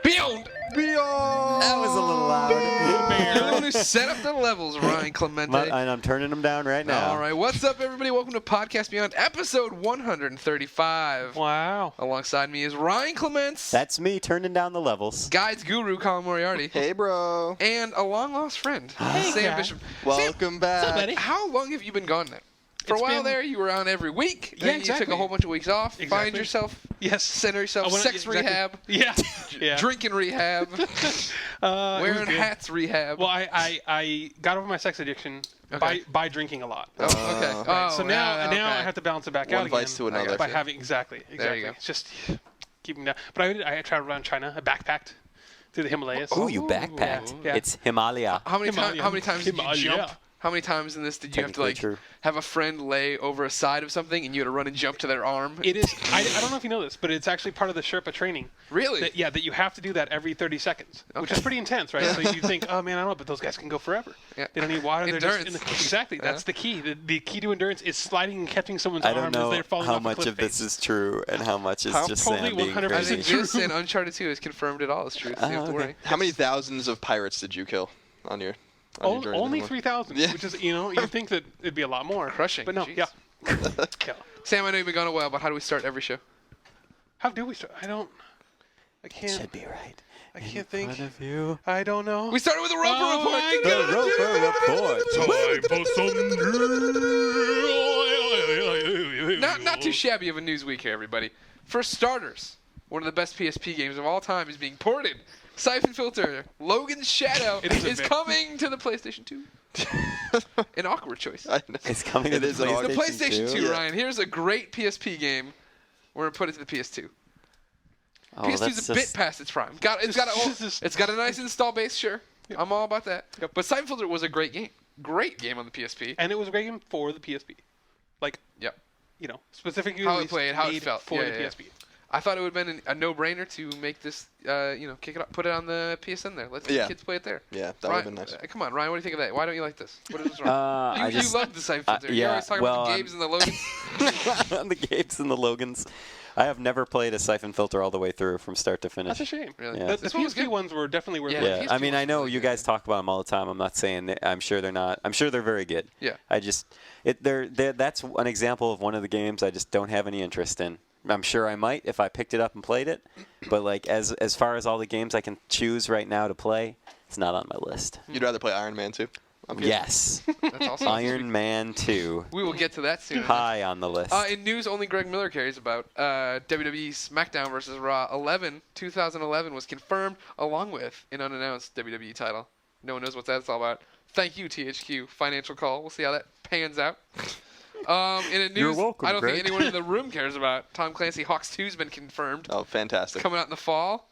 Beyond. That was a little loud. You're the one who set up the levels, Ryan Clemente. And I'm turning them down right now. All right, what's up, everybody? Welcome to Podcast Beyond, episode 135. Wow. Alongside me is Ryan Clements. That's me turning down the levels. Guides guru, Colin Moriarty. Hey, bro. And a long-lost friend, Hey, Sam guy. Bishop. Welcome back. What's up, buddy? How long have you been gone now? For a It's while been- there, you were on every week. Yeah, Then exactly. You took a whole bunch of weeks off. Find Exactly. yourself. Yes. Center yourself. Sex exactly. rehab. Yeah. Yeah. Drinking rehab. It was Wearing good. hats rehab. Well, I got over my sex addiction Okay. by drinking a lot. Oh, okay. Right, Oh, so now yeah, okay. I have to balance it back One out again. vice to another. By having exactly. There you go. It's just keeping down. But I traveled around China. I backpacked through the Himalayas. Ooh, you backpacked. Yeah. It's Himalaya. How many Himalaya. times did you Himalaya. jump? How many times in this did you have to Technically like true. have a friend lay over a side of something and you had to run and jump to their arm? It is. I don't know if you know this, but it's actually part of the Sherpa training. Really? That you have to do that every 30 seconds, which is pretty intense, right? So you think, oh man, I don't know, but those guys can go forever. Yeah. They don't need water. They're just Endurance. exactly. That's the key. The key to endurance is sliding and catching someone's I arm don't as know they're falling how off a much cliff of this face. is true and how much is just Totally Sam being 100% I crazy. think true. this and Uncharted 2 has confirmed it all is true. So you don't have to okay. worry. How many thousands of pirates did you kill on your journey? Only 3,000, Yeah. which is, you'd think that it'd be a lot more. Crushing, But no, jeez. yeah. Yeah. Sam, I know you've been gone a while, but how do we start every show? How do we start? I can't. Should be right. I can't think. Front of you. I don't know. We started with the Roper Oh Report. my The Roper Report. Not too shabby of a news week here, everybody. For starters, one of the best PSP games of all time is being ported. Siphon Filter, Logan's Shadow It is a is bit- coming to the PlayStation 2. An awkward choice. I know. It's coming to It the is an PlayStation, The PlayStation 2, Yeah. Ryan. Here's a great PSP game. We're gonna put it to the PS2. Oh, PS2's that's a bit just- past its prime. It's got a nice install base, sure. I'm all about that. Yep. But Siphon Filter was a great game. Great game on the PSP. And it was a great game for the PSP. Like, Yep. specifically How it released, played, how it made felt. for Yeah, the yeah, PSP. I thought it would have been a no-brainer to make this, kick it up, put it on the PSN there. Let the Yeah. kids play it there. Yeah, that would Ryan, have been nice. Come on, Ryan. What do you think of that? Why don't you like this? What is wrong? I you just love the Siphon Filter. You're yeah, always talking about the Gabes and the Logans. the Gapes and the Logans. I have never played a Siphon Filter all the way through from start to finish. That's a shame. Really? Yeah. The This one was PSP good. ones were definitely worth Yeah. playing. Yeah, PSP I mean, I one's know really you good. guys talk about them all the time. I'm not saying that. I'm sure they're not. I'm sure they're very good. Yeah. I just, that's an example of one of the games I just don't have any interest in. I'm sure I might if I picked it up and played it, but like as far as all the games I can choose right now to play, it's not on my list. You'd rather play Iron Man 2? Yes, That's also Iron Man 2, We will get to that soon. high on the list. In news only Greg Miller cares about, WWE SmackDown vs. Raw 2011 was confirmed along with an unannounced WWE title. No one knows what that's all about. Thank you, THQ. Financial call. We'll see how that pans out. In a news You're welcome, I don't think Greg. anyone in the room cares about, Tom Clancy Hawks 2 has been confirmed. Oh, fantastic. Coming out in the fall.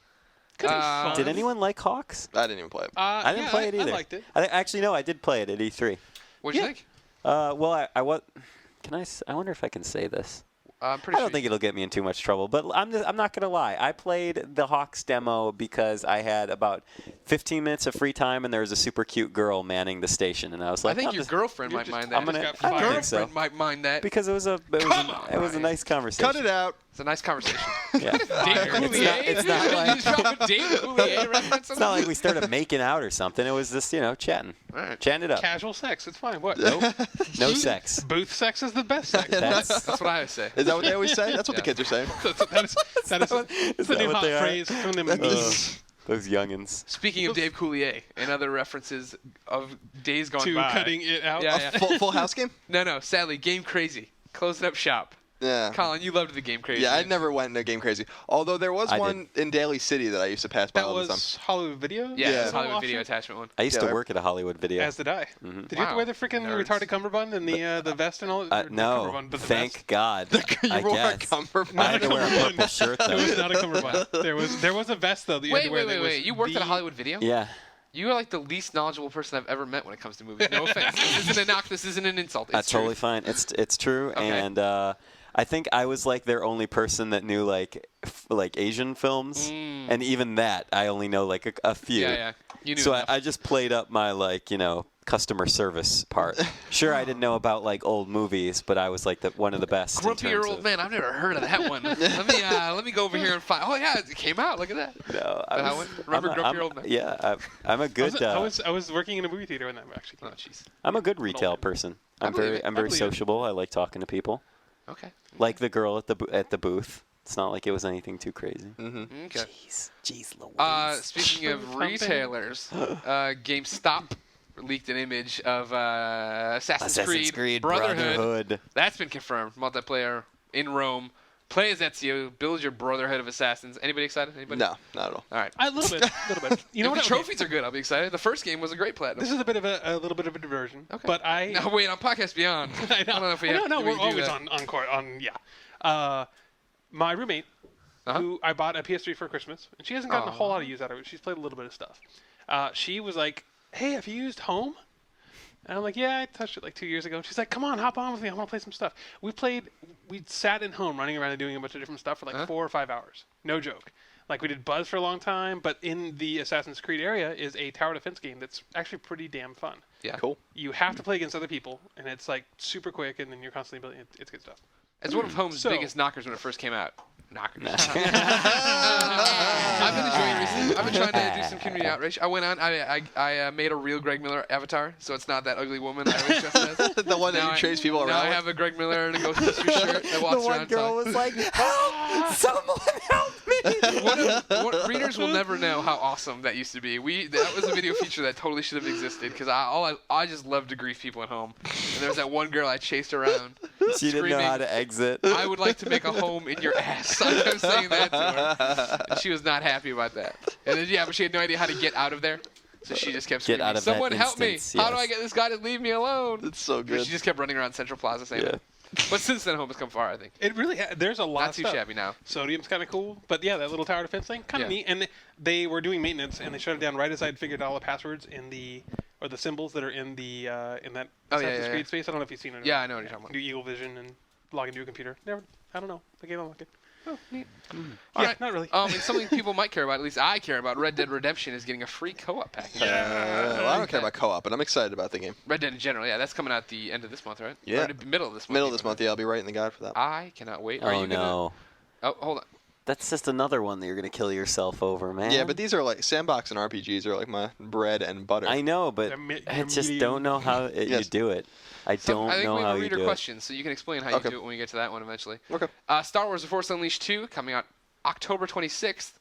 fun. Did anyone like Hawks? I didn't even play it. I didn't play it either. I liked it. Actually, no, I did play it at E3. What'd you Yeah. think? Well, I what? I wonder if I can say this. I'm pretty I don't sure think it'll get me in too much trouble, but I'm not going to lie. I played the Hawks demo because I had about 15 minutes of free time, and there was a super cute girl manning the station, and I was like, I think "Oh, your this-" girlfriend you're might just- mind that. I'm gonna- Your I think girlfriend so. might mind that. because it was a Ryan. nice conversation. Cut it out. It's a nice conversation. Yeah. Dave Coulier? it's not like- You dropped a Dave Coulier reference? It's not like we started making out or something. It was just chatting, All right. chatting it up. Casual sex. It's fine. What? Nope, no sex. Booth sex is the best sex. That's That's what I would say. Is that what they always say? That's what the Yeah. kids are saying. that is is the that new what hot they are? phrase from the movies. Those youngins. Speaking of Dave Coulier and other references of days gone To by. cutting it out. Yeah, yeah. Full house game? No, sadly, Game Crazy. Closing up shop. Yeah. Colin, you loved the Game Crazy. Yeah, I never went into Game Crazy. Although there was I one in Daly City that I used to pass by That all the time. was Hollywood Video? Yeah, Yeah. it's Hollywood Oh, Video awesome. Attachment one. I used Yeah, to work at a Hollywood video. As did I. Did you have Wow. to wear the freaking Nerds. retarded cummerbund and the vest and all? Or the No, cummerbund, but the thank vest? God. You I wore a guess. cummerbund. I had to wear a cummerbund. purple shirt It though. was not a cummerbund. There was a vest though that you had to wear. that was Wait. You worked at a the- Hollywood Video? Yeah. You are like the least knowledgeable person I've ever met when it comes to movies. No offense. This isn't a knock. This isn't an insult. It's That's totally true. fine. It's true, Okay. and I think I was like their only person that knew like Asian films, and even that I only know like a few. Yeah. You knew So enough. I just played up my customer service part. Sure, I didn't know about old movies, but I was one of the best. in Grumpy terms old of- man. I've never heard of that one. let me go over here and find. Oh yeah, it came out. Look at that. No, That how it went? Remember Grumpy Old Man? Yeah, I'm a good. I was working in a movie theater when that actually came Oh out. jeez. I'm a good retail person. I'm believe very it. I'm I very believe it. sociable. I like talking to people. Okay. Like the girl at the booth. It's not like it was anything too crazy. Okay. Jeez Louise. Speaking of retailers, GameStop leaked an image of Assassin's Creed Brotherhood. That's been confirmed. Multiplayer in Rome. Play as Ezio. Build your Brotherhood of Assassins. Anybody excited? Anybody? No, not at all. All right. A little bit. You know If what? the trophies are good, I'll be excited. The first game was a great platinum. This is a bit of a little bit of a diversion. Okay. But I. No, wait, on Podcast Beyond. I know. don't know if we no, have no, we we're do always that. on court. My roommate, who I bought a PS3 for Christmas, and she hasn't gotten a whole lot of use out of it. She's played a little bit of stuff. She was like, "Hey, have you used Home?" And I'm like, "Yeah, I touched it 2 years ago." And she's like, "Come on, hop on with me. I want to play some stuff." We sat in Home running around and doing a bunch of different stuff for 4 or 5 hours. No joke. We did Buzz for a long time, but in the Assassin's Creed area is a tower defense game that's actually pretty damn fun. Yeah. Cool. You have to play against other people, and it's super quick, and then you're constantly building. It's good stuff. It's one of Home's So- biggest knockers when it first came out. Knockers. I've been enjoying it recently. I've been trying to do some community outreach. I went on. I made a real Greg Miller avatar, so it's not that ugly woman I always dress as. The one that you chase people Now around I with? have a Greg Miller in a Ghostbusters shirt that walks The around. one girl was like, "Help! Someone help me!" Readers will never know how awesome that used to be. That was a video feature that totally should have existed because I just love to grief people at home. And there was that one girl I chased around. She didn't know screaming, how to exit. I would like to make a home in your ass. I kept saying that to her. And she was not happy about that. And then, but she had no idea how to get out of there. So she just kept screaming, Get out of that "Someone help me! instance, How do I yes. get this guy to leave me alone?" It's so But good. she just kept running around Central Plaza saying Yeah. that. But since then, Home has come far, I think. It really there's a lot Not of too stuff. shabby now. Sodium's kind of cool, but yeah, that little tower defense thing, kind of Yeah. neat. And they were doing maintenance, and they shut it down right as I'd figured all the passwords or the symbols that are in the in that Assassin's Creed space. I don't know if you've seen it. Yeah, I know what you're talking about. Do Eagle Vision and log into a computer. Never. I don't know. The game unlocked it. Oh, neat. Yeah, Alright. not really. And something people might care about, at least I care about, Red Dead Redemption is getting a free co-op package. Well, I don't care about co-op, but I'm excited about the game. Red Dead in general, yeah, that's coming out the end of this month, right? Yeah. Or the middle of this month. Middle of this even. month, yeah, I'll be writing the guide for that. I cannot wait. Are Oh you gonna... no, Oh, hold on. that's just another one that you're gonna kill yourself over, man. Yeah, but these are sandbox and RPGs are my bread and butter. I know, but I just don't know how you Yes. do it. I don't I think know we how have a you reader do it. question, so you can explain how you Okay. do it when we get to that one eventually. Okay. Star Wars: The Force Unleashed 2 coming out October 26th.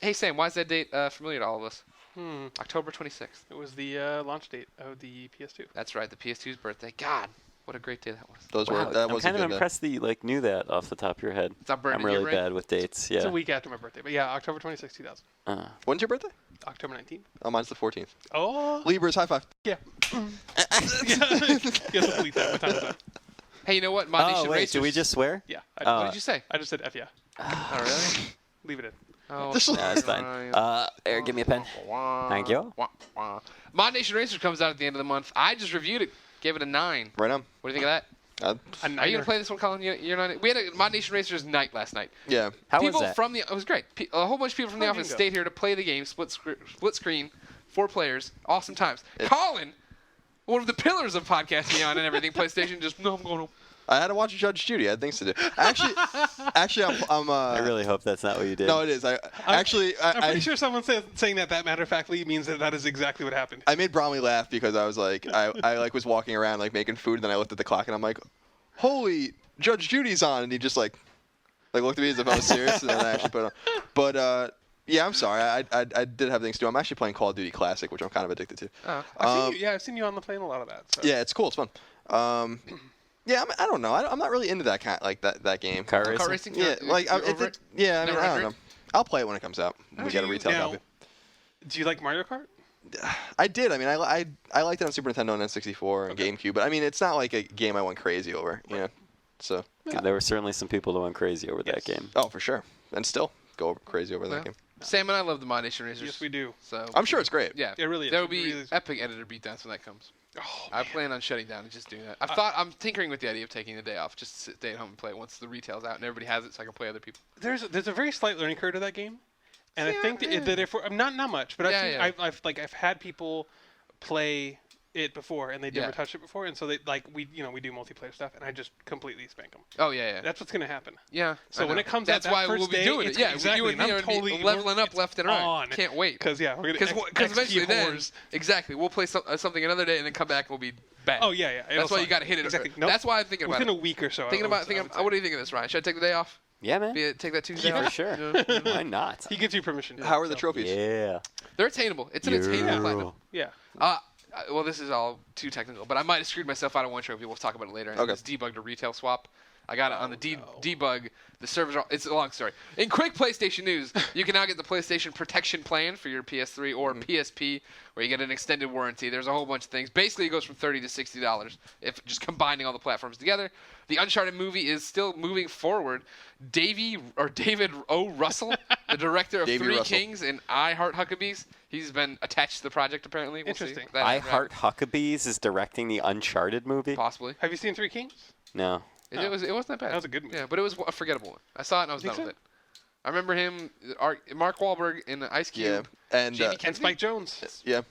Hey Sam, why is that date familiar to all of us? October 26th. It was the launch date of the PS2. That's right, the PS2's birthday. God, what a great day that was. Those Wow, were that I'm was kind a of good impressed that you knew that off the top of your head. It's not burned I'm in your really brain? bad with dates. It's Yeah. a week after my birthday, but yeah, October 26, 2000. When's your birthday? October 19th. Oh, mine's the 14th. Oh. Libras, high five. Yeah. Yes, let's delete that. What time is that? Hey, you know what? Mod Oh Nation wait, Racers. did we just swear? Yeah. What did you say? I just said F yeah. Oh, really? Leave it in. Oh, That's fine. Eric, give me a pen. Thank you. Mod Nation Racers comes out at the end of the month. I just reviewed it, gave it a 9. Right on. What do you think of that? Are you gonna play this one, Colin? You're not. We had a Mod Nation Racers night last night. Yeah. How People was that? from the it was great. A whole bunch of people from the How did office you go? stayed here to play the game. Split screen, 4 players, awesome times. Colin, one of the pillars of Podcast Beyond and everything, PlayStation, just no, I'm going home. I had to watch Judge Judy. I had things to do. Actually, I'm I really hope that's not what you did. No, it is. I'm pretty sure someone saying that matter-of-factly means that is exactly what happened. I made Bromley laugh because I was like, I was walking around making food, and then I looked at the clock and I'm like, holy, Judge Judy's on, and he just looked at me as if I was serious, and then I actually put it on. But yeah, I'm sorry. I did have things to do. I'm actually playing Call of Duty Classic, which I'm kind of addicted to. I've seen you on the plane a lot of that. So. Yeah, it's cool. It's fun. Yeah, I don't know. I'm not really into that that game. Car racing. Car racing? Yeah, You're over it? yeah. I mean, Never I under don't it? know. I'll play it when it comes out. We get a retail now, copy. Do you like Mario Kart? I did. I mean, I liked it on Super Nintendo and N64 and GameCube, but I mean, it's not like a game I went crazy over. You know, so. There were certainly some people that went crazy over that game. Oh, for sure, and still go crazy over Yeah. that game. Sam and I love the Mod Nation Racers. Yes, we do. So I'm sure it's great. yeah, It really is. There will It be really is. epic editor beatdowns when that comes. Oh, I plan on shutting down and just doing that. I'm tinkering with the idea of taking the day off, just to stay at home and play it once the retail's out and everybody has it, so I can play other people. there's a very slight learning curve to that game. And I think that if we're not much, but I've had people play it before and they never touched it before, and so they we do multiplayer stuff, and I just completely spank them. Oh yeah. That's what's gonna happen. Yeah. So when it comes that's out that why first we'll be day, doing it. Yeah, exactly. you and me are totally leveling up left and right. On. Can't wait. Because we're gonna because eventually then we'll play something another day and then come back and we'll be back. Oh yeah. That's why you got to hit it. Exactly. Nope. That's why I'm thinking about within a week or so. What do you think of this, Ryan? Should I take the day off? Yeah, man. Take that Tuesday For off? sure. Why not? He gives you permission. How are the trophies? Yeah. They're attainable. It's an attainable platinum. Yeah. Well, this is all too technical, but I might have screwed myself out of one trophy. We'll talk about it later. Okay. It's debug to retail swap. I got it on the debug. The servers are. It's a long story. In quick PlayStation news, you can now get the PlayStation Protection Plan for your PS3 or PSP, where you get an extended warranty. There's a whole bunch of things. Basically, it goes from $30 to $60 if just combining all the platforms together. The Uncharted movie is still moving forward. David O. Russell, the director of Three Kings and I Heart Huckabees, he's been attached to the project apparently. We'll Interesting. See. I Heart Huckabees is directing the Uncharted movie? Possibly. Have you seen Three Kings? No. It wasn't that bad. That was a good movie. Yeah, but it was a forgettable one. I saw it and I was done with it. I remember him, Mark Wahlberg in Ice Cube. Yeah, and Spike Jones. Yeah.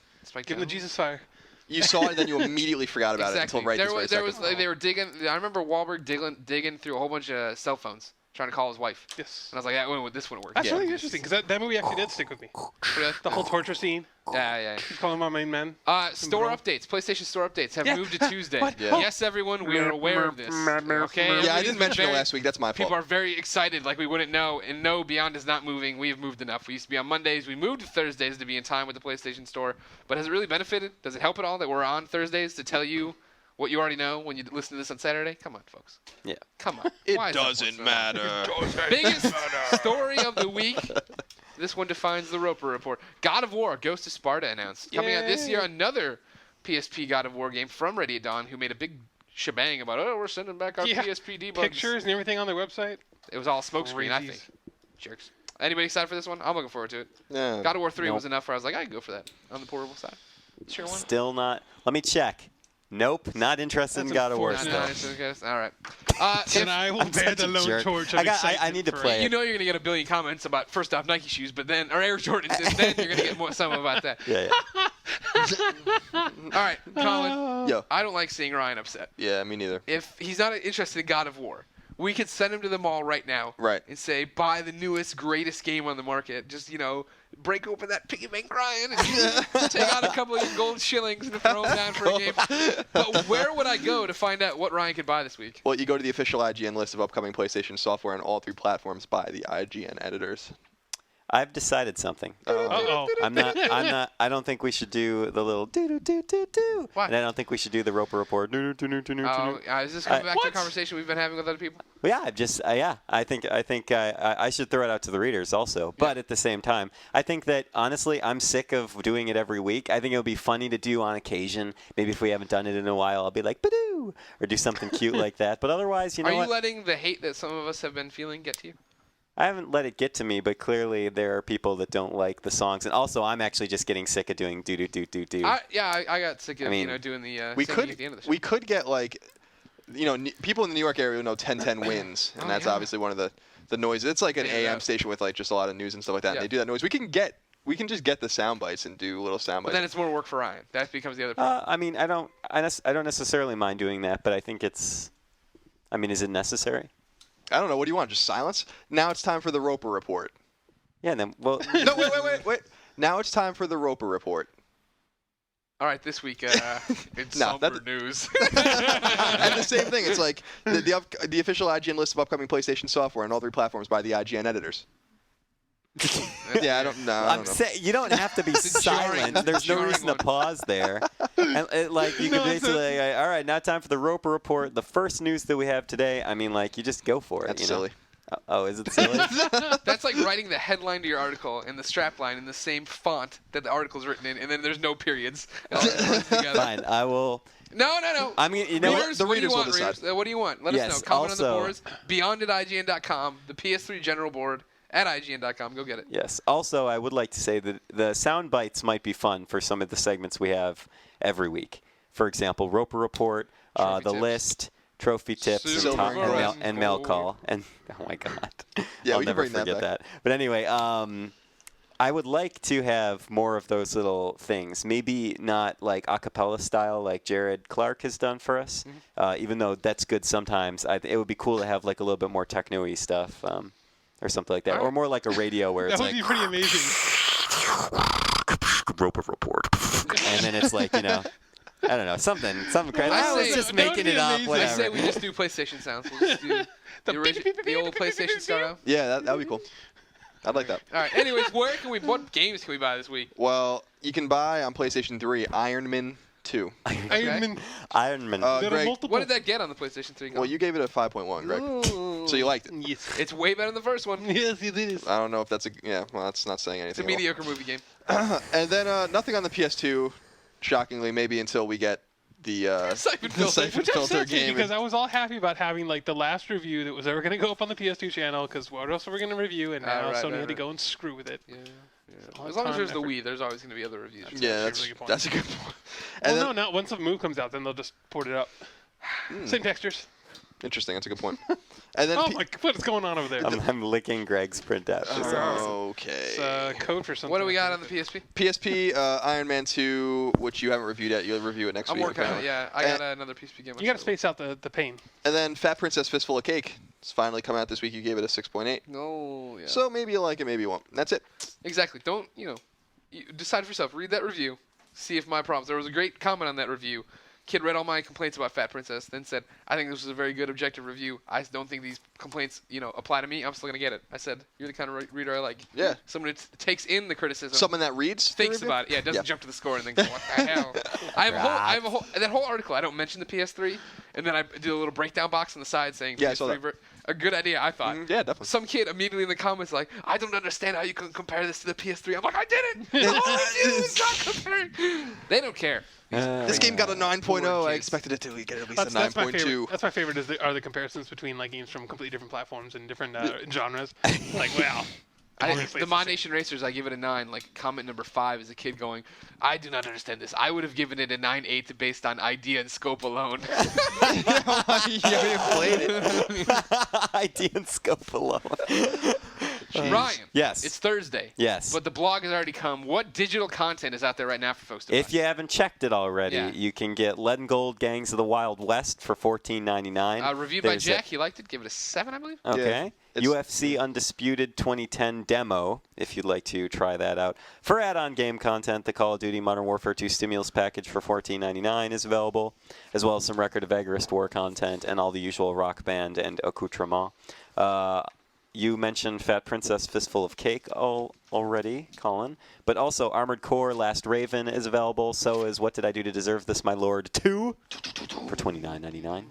Give him the Jesus fire. You saw it, and then you immediately forgot about it until right this very second. They were digging. I remember Wahlberg digging through a whole bunch of cell phones trying to call his wife. Yes. And I was like, yeah, this wouldn't work. That's really interesting because that movie actually did stick with me. The whole torture scene. Yeah. He's calling my main men. Store updates. PlayStation Store updates have moved to Tuesday. Yeah. Yes, everyone, we are aware of this. Okay. Yeah, I didn't mention it last week. That's my fault. People are very excited, like we wouldn't know. And no, Beyond is not moving. We have moved enough. We used to be on Mondays. We moved to Thursdays to be in time with the PlayStation Store. But has it really benefited? Does it help at all that we're on Thursdays to tell you what you already know when you listen to this on Saturday? Come on, folks. Yeah. Come on. It doesn't matter. Biggest story of the week. This one defines the Roper Report. God of War, Ghost of Sparta announced. Coming out this year, another PSP God of War game from Ready at Dawn, who made a big shebang about, we're sending back our PSP debugs. Pictures and everything on their website. It was all smokescreen, I think. Jerks. Anybody excited for this one? I'm looking forward to it. Yeah. God of War 3 was enough where I was like, I can go for that on the portable side. Sure one. Still not. Let me check. Nope, not interested in God of War still. All right. And I will bear the lone torch. I need to play it. You know you're going to get a billion comments about, first off, Nike shoes, but then, or Air Jordans, and then you're going to get some about that. Yeah. All right, Colin. Yo. I don't like seeing Ryan upset. Yeah, me neither. If he's not interested in God of War, we could send him to the mall right now. Right. And say, buy the newest, greatest game on the market. Just, break open that piggy bank, Ryan, and take out a couple of gold shillings and throw them down for a game. But where would I go to find out what Ryan could buy this week? Well, you go to the official IGN list of upcoming PlayStation software on all 3 platforms by the IGN editors. I've decided something. Uh-oh. I don't think we should do the little do. Why? And I don't think we should do the Roper Report. Is this coming back to a conversation we've been having with other people? Well, yeah, I think I should throw it out to the readers also. But at the same time, I think that honestly, I'm sick of doing it every week. I think it would be funny to do on occasion. Maybe if we haven't done it in a while, I'll be like, "Badoo," or do something cute like that. But otherwise, you know what? Are you letting the hate that some of us have been feeling get to you? I haven't let it get to me, but clearly there are people that don't like the songs, and also I'm actually just getting sick of doing do. I got sick of doing the we singing at the end of the show. We could get people in the New York area who know 1010 wins, and that's obviously one of the noises. It's like an AM station with just a lot of news and stuff like that. And they do that noise. We can just get the sound bites and do little sound bites. But then it's more work for Ryan. That becomes the other problem. I don't necessarily mind doing that, but I think is it necessary? I don't know. What do you want? Just silence? Now it's time for the Roper Report. Yeah, then, well... No, wait. Now it's time for the Roper Report. All right, this week, it's somber news. And the same thing. It's like the official IGN list of upcoming PlayStation software on all 3 platforms by the IGN editors. Yeah, I don't know. You don't have to be silent. There's no reason to pause there. And you could basically, all right, now time for the Roper Report. The first news that we have today. You just go for it. That's silly. Oh, is it silly? That's like writing the headline to your article and the strapline in the same font that the article's written in, and then there's no periods. Fine, I will. No. Readers, the readers will decide. What do you want? Let us know. Comment on the boards. Beyond at IGN.com. The PS3 General Board at IGN.com. Go get it. Yes. Also, I would like to say that the sound bites might be fun for some of the segments we have every week. For example, Roper Report, the tips. list, trophy tips, and mail call. And oh my God, Yeah, I'll we can never bring that forget back. that. But anyway, I would like to have more of those little things. Maybe not like a cappella style like Jared Clark has done for us, even though that's good sometimes. It would be cool to have like a little bit more techno-y stuff or something like that. Or more like a radio where That it's would like, be pretty amazing. rope report. And then it's like, I don't know, something crazy. I was just making it up, amazing. I whatever. say we just do PlayStation sounds. We'll just do the old PlayStation start out. Yeah, that'd be cool. I'd like that. All right. Anyways, what games can we buy this week? Well, you can buy on PlayStation 3 Iron Man 2. Iron Man. Greg, What did that get on the PlayStation 3? well, you gave it a 5.1, Greg. Ooh. So you liked it. Yes. It's way better than the first one. Yes, it is. I don't know if that's well, that's not saying It's a anything. mediocre movie game. And then nothing on the PS2, shockingly, maybe until we get the Siphon the filter. Siphon Which filter upsets me game. because I was all happy about having like the last review that was ever going to go up on the PS2 channel. Because what else were we going to review? And now Sony had to go and screw with it. Yeah. As long as there's the Wii, there's always going to be other reviews. Yeah, That's a really good point. that's a good point. Well, And no, then, not once the move comes out, then they'll just port it up. Same textures. interesting. That's a good point. And then Oh my! What is going on over there? I'm licking Greg's printout. This is awesome. okay. It's code for something. What do we got on the PSP? PSP Iron Man 2, which you haven't reviewed yet. You'll review it next I'm week. working on it. apparently. Yeah, I got another PSP game. You got to space out the pain. And then Fat Princess Fistful of Cake. It's finally come out this week. You gave it a 6.8. No. Yeah. So maybe you like it, maybe you won't. That's it. Exactly. Don't you decide for yourself. Read that review. See if my problems. There was a great comment on that review. Kid read all my complaints about Fat Princess, then said, "I think this was a very good objective review. I don't think these complaints, apply to me. I'm still gonna get it." I said, "You're the kind of reader I like." Yeah. Someone who takes in the criticism. Someone that reads. the Thinks review? about it. Yeah, doesn't Yeah. jump to the score and then go, "What the hell?" I have a whole that whole article. I don't mention the PS3, and then I do a little breakdown box on the side saying, Yeah, I saw PS3 a good idea, I thought. Yeah, definitely. Some kid immediately in the comments like, "I don't understand how you can compare this to the PS3." I'm like, "I did it. All I did was not comparing." They don't care. This game got a 9.0. I kids. expected it to get at least That's a my favorite. 9.2. That's my favorite. Are the comparisons between like games from completely different platforms and different genres? Like, well. The Mod Nation Racers, I give it a 9. Like comment number 5 is a kid going, "I do not understand this. I would have given it a 9.8 based on idea and scope alone." You haven't even played it. Idea and scope alone. Ryan. Yes. It's Thursday. Yes. But the blog has already come. What digital content is out there right now for folks to buy? If you haven't checked it already, Yeah. you can get Lead and Gold Gangs of the Wild West for $14.99. Reviewed by There's Jack. He liked it. Give it a 7, I believe. Okay. It's- UFC Undisputed 2010 demo, if you'd like to try that out. For add-on game content, the Call of Duty Modern Warfare 2 stimulus package for $14.99 is available, as well as some Record of Agarist War content and all the usual Rock Band and accoutrement. You mentioned Fat Princess Fistful of Cake already, Colin. But also Armored Core Last Raven is available. So is What Did I Do to Deserve This, My Lord 2 for $29.99.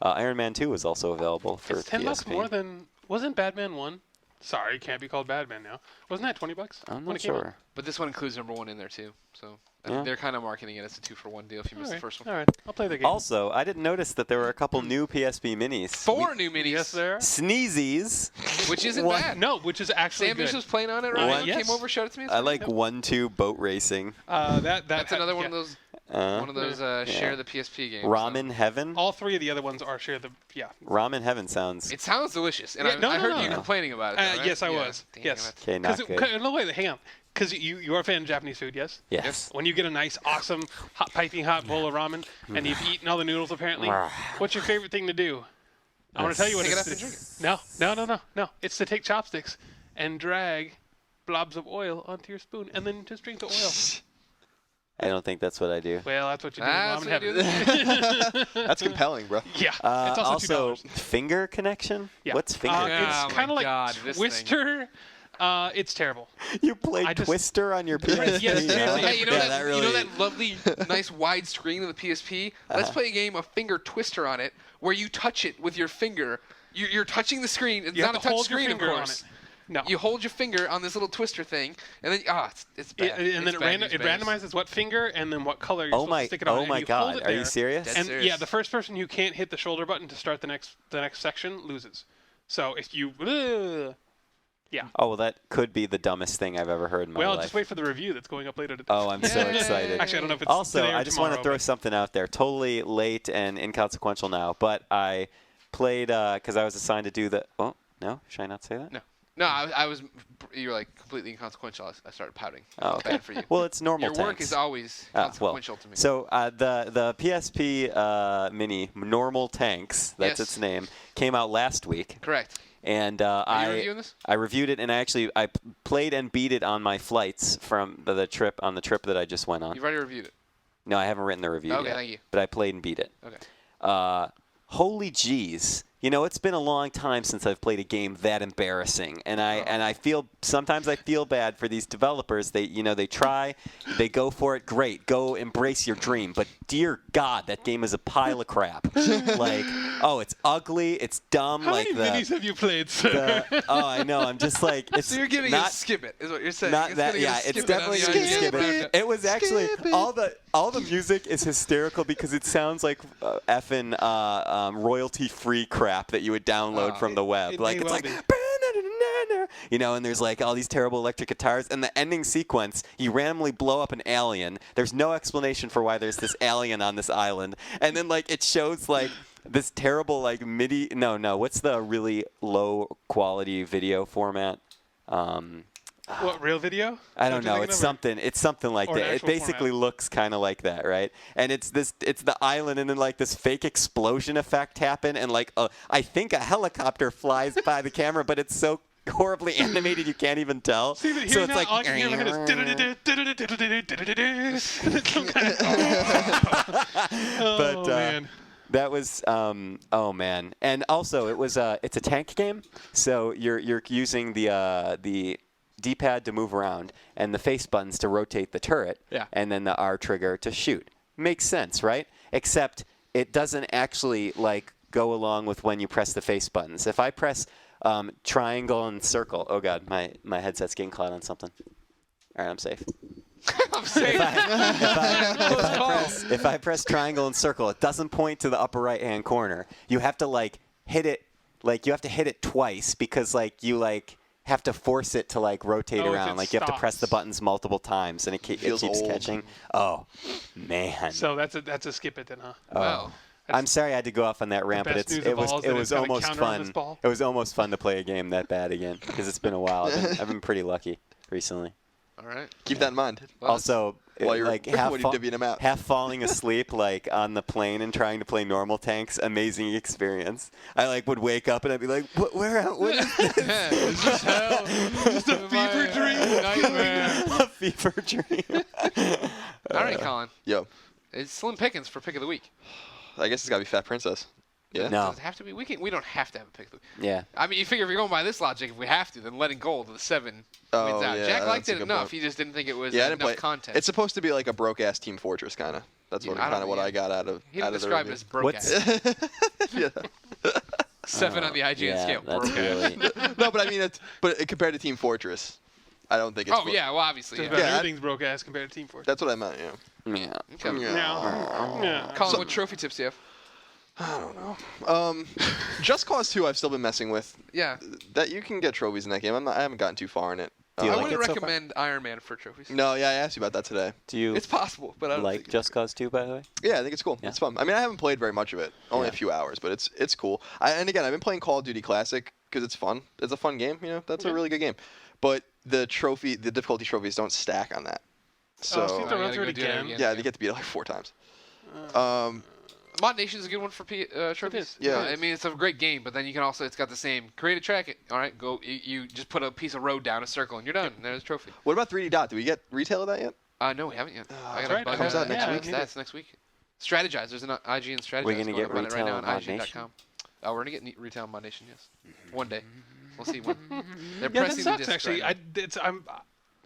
Iron Man 2 is also available for It's $10 PSP. more than wasn't Batman 1? Sorry, it can't be called Batman now. Wasn't that $20? I'm when not it came out? sure. But this one includes number 1 in there, too. So Yeah. they're kind of marketing it as a 2-for-1 deal if you missed the first one. All right, I'll play the game. Also, I didn't notice that there were a couple new PSP minis. 4 new minis. Yes, there. Sneezies. Which isn't What? bad. No, which is actually Sam Bishop's good. playing on it, right? Yes. Came over, showed it to me. It's I pretty like good. 1-2 boat racing. That's another one of those. Uh, One of those share the PSP games. Ramen Heaven. All three of the other ones are share the Ramen Heaven sounds. It sounds delicious, and Yeah, no, I no, heard no. you complaining about it. Though, right? Yes, I Yeah. was. Damn Yes. it. Okay, not good. No, wait, hang on. Because you are a fan of Japanese food, yes? Yes. When you get a nice, awesome, piping hot bowl of ramen, and you've eaten all the noodles apparently, what's your favorite thing to do? I want to tell you what Pick it it's up and to drink it. No. It's to take chopsticks and drag blobs of oil onto your spoon, and then just drink the oil. I don't think that's what I do. Well, that's what you do That's in what you ramen do. heaven. That's compelling, bro. Yeah. It's also $2. finger connection? Yeah. What's finger Oh connection? It's kind of my like God, this thing. Twister. It's terrible. You played I just- Twister on your PSP? Yes, seriously. huh? Hey, you know Yeah, that really- you know that lovely, nice wide screen of the PSP? Let's play a game of finger twister on it, where you touch it with your finger. You're touching the screen. It's You not have a to touch hold your screen, of finger on course. it. No. You hold your finger on this little twister thing, and then it's bad. And then It's bad news it bears. randomizes what finger and then what color you're supposed to stick it on. Oh and my you hold God! it Are you there, serious? That's And serious. yeah, the first person who can't hit the shoulder button to start the next section loses. So if you, Oh well, that could be the dumbest thing I've ever heard in my life. just wait for the review that's going up later today. Oh, I'm so Yay. excited. Actually, I don't know if it's Also, today or I just want to tomorrow, throw but- something out there. Totally late and inconsequential now, but I played because I was assigned to do the. Oh no, should I not say that? No. No, I was. You were like completely inconsequential. I started pouting. Oh, okay. Bad for you. Well, it's normal Your tanks. work is always Well, consequential to me. so the PSP Mini Normal Tanks, that's Yes. its name, came out last week. Correct. And Are you reviewing this? I reviewed it, and I played and beat it on my flights from the trip that I just went on. You've already reviewed it. No, I haven't written the review Okay, yet. thank you. But I played and beat it. Okay. Holy jeez. You know, it's been a long time since I've played a game that embarrassing, and I sometimes I feel bad for these developers. They try, they go for it, great, go embrace your dream. But dear God, that game is a pile of crap. Like, it's ugly, it's dumb. How like many minis have you played, sir? I know. I'm just like, it's So you're giving not, it a skip it, is what you're saying. not It's that. gonna get a Yeah, skip it's it on definitely the gonna IGN skip it. roundup. It was actually all the music is hysterical because it sounds like effing royalty-free crap that you would download from the web. it Like may it's well like, be. and there's like all these terrible electric guitars, and the ending sequence, you randomly blow up an alien. There's no explanation for why there's this alien on this island, and then like it shows like this terrible like MIDI. No, what's the really low quality video format? What, real video? I don't know. It's something like Or an that. It actual basically format? looks kind of like that, right? And it's the island, and then like this fake explosion effect happen, and like I think a helicopter flies by the camera, but it's so horribly animated you can't even tell. See, but So here it's now, like. all I can hear in my head is some kind of- But, man. That was oh man, and also it's a tank game, so you're using the D-pad to move around and the face buttons to rotate the turret, Yeah. and then the R trigger to shoot. Makes sense, right? Except it doesn't actually like go along with when you press the face buttons. If I press triangle and circle, oh god, my headset's getting caught on something. All right, I'm safe. I'm saying. If I press triangle and circle, it doesn't point to the upper right-hand corner. You have to like hit it, like you have to hit it twice because like you like have to force it to like rotate Oh, if around. it Like you have to press the stops. buttons multiple times, and it Feels keeps old. catching. Oh man. So that's a skip it then, huh? Wow. I'm sorry I had to go off on that rant, but best news it of all is that it it's was got a almost counter on fun. this ball. It was almost fun to play a game that bad again because it's been a while. I've been pretty lucky recently. All right. Keep that in mind. Well, Also, While you're like when half, you're divvying 'em out. half falling asleep like on the plane and trying to play normal tanks, amazing experience. I like would wake up and I'd be like, what is this? It's just hell. Just a fever dream. Nightmare. A fever dream. All right, Colin. Yo, It's slim pickings for pick of the week. I guess it's gotta be Fat Princess. Yeah. No. Does it have to be? We don't have to have a pick of the week. Yeah. I mean, you figure if you're going by this logic, if we have to, then letting gold to the 7 wins Oh, out. yeah, Jack liked that's a it good enough. point. He just didn't think it was Yeah, I didn't enough play. content. It's supposed to be like a broke ass Team Fortress kind of. That's Yeah, what I don't kind of what know, I got out of he out didn't of the describe it review. as broke What's- ass. Yeah. 7 on the IGN yeah, scale. that's Broke ass. really. No, but I mean, compared to Team Fortress, I don't think it's. Oh yeah, well obviously. Just Yeah. about Yeah, everything's broke ass compared to Team Fortress. That's what I meant. Yeah. Yeah. Okay. Yeah. Yeah. Colin, what trophy tips do you have? Just Cause 2, I've still been messing with. Yeah. That you can get trophies in that game. I haven't gotten too far in it. Do you I like wouldn't it so far? recommend Iron Man for trophies. No, yeah, I asked you about that today. Do you It's possible, but I don't like think Just Cause 2, by the way? Yeah, I think it's cool. Yeah. It's fun. I mean, I haven't played very much of it, only Yeah. a few hours, but it's cool. And again, I've been playing Call of Duty Classic because it's fun. It's a fun game. You know, that's a really good game. But the difficulty trophies don't stack on that. So so you have to Oh, you run gotta through go it do it again. again. yeah, they get to beat it like 4 times. Mod Nation's a good one for trophies. Yeah. I mean, it's a great game, but then you can also, it's got the same, create a track. All right, go, you just put a piece of road down a circle and you're done. And there's a trophy. What about 3D Dot? Do we get retail of that yet? No, we haven't yet. I that's gotta right. bug Comes out next yeah, week. That's next week. Strategize. There's an IGN Strategize. We're gonna going get up on it right retail now on on Mod IGN.com. Oh, we're gonna get retail on Mod Nation, yes. One day. We'll see when. They're Yeah, that pressing the sucks disc actually. right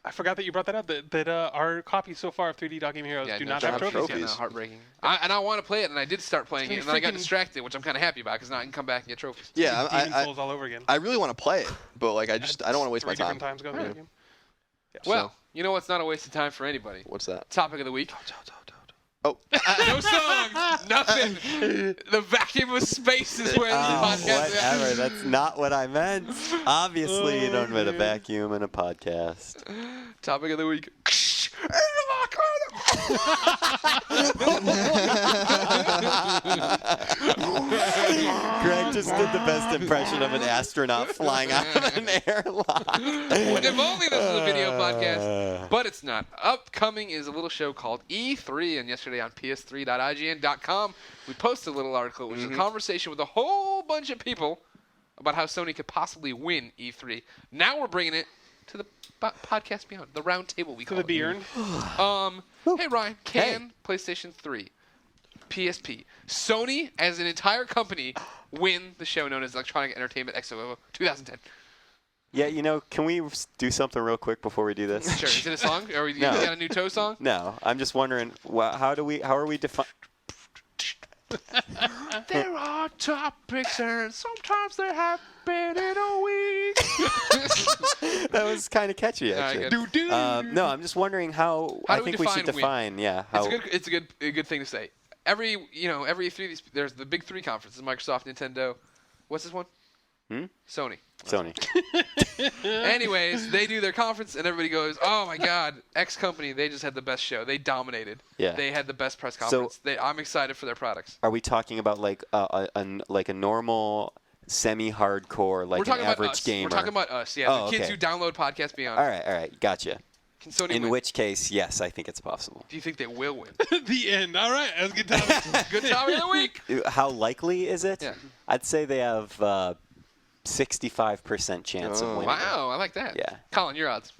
I forgot that you brought that up. That our copies so far of 3D Dot Game Heroes now. do no not have trophies. trophies. Yeah, no, Trophies. heartbreaking. And I want to play it, and I did start playing it, It's and then I got freaking- distracted, which I'm kind of happy about, because now I can come back and get trophies. Yeah, Demon I Souls all over again. I really want to play it, but like I don't want to waste my 3 time. different times going through the game. Well, you know what's not a waste of time for anybody? What's that? Topic of the week. Oh, No songs, nothing. The vacuum of space is where this podcast is. Whatever. That's not what I meant. Obviously, you don't mean a vacuum in a podcast. Topic of the week. Greg just did the best impression of an astronaut flying out of an airlock. If only this was a video podcast, but it's not. Upcoming is a little show called E3, and yesterday on ps3.ign.com, we posted a little article, which is a conversation with a whole bunch of people about how Sony could possibly win E3. Now we're bringing it to the podcast beyond, the round table we call To the it. beard. Hey, Ryan, can PlayStation 3, PSP, Sony as an entire company win the show known as Electronic Entertainment Expo 2010? Yeah, can we do something real quick before we do this? Sure. Is it a song? Or you No. got a new Toe song? No, I'm just wondering, how are we defining? There are topics and sometimes they happen in a week. That was kind of catchy, actually. No, I'm just wondering how I do we think we should define define, how. It's a good thing to say. Every three, there's the big three conferences: Microsoft, Nintendo. What's this one? Sony. Anyways, they do their conference, and everybody goes, "Oh my God, X company! They just had the best show. They dominated. Yeah. They had the best press conference. I'm excited for their products." Are we talking about like a normal semi-hardcore, like We're an talking about average us. gamer? We're talking about us. Yeah, Oh, the kids okay. who download Podcast Beyond. All right, gotcha. Can Sony In win? which case, yes, I think it's possible. Do you think they will win? The end. All right. That was a good time. Good topic of the week. How likely is it? Yeah. I'd say they have 65% chance of winning. Wow, I like that. Yeah. Colin, your odds.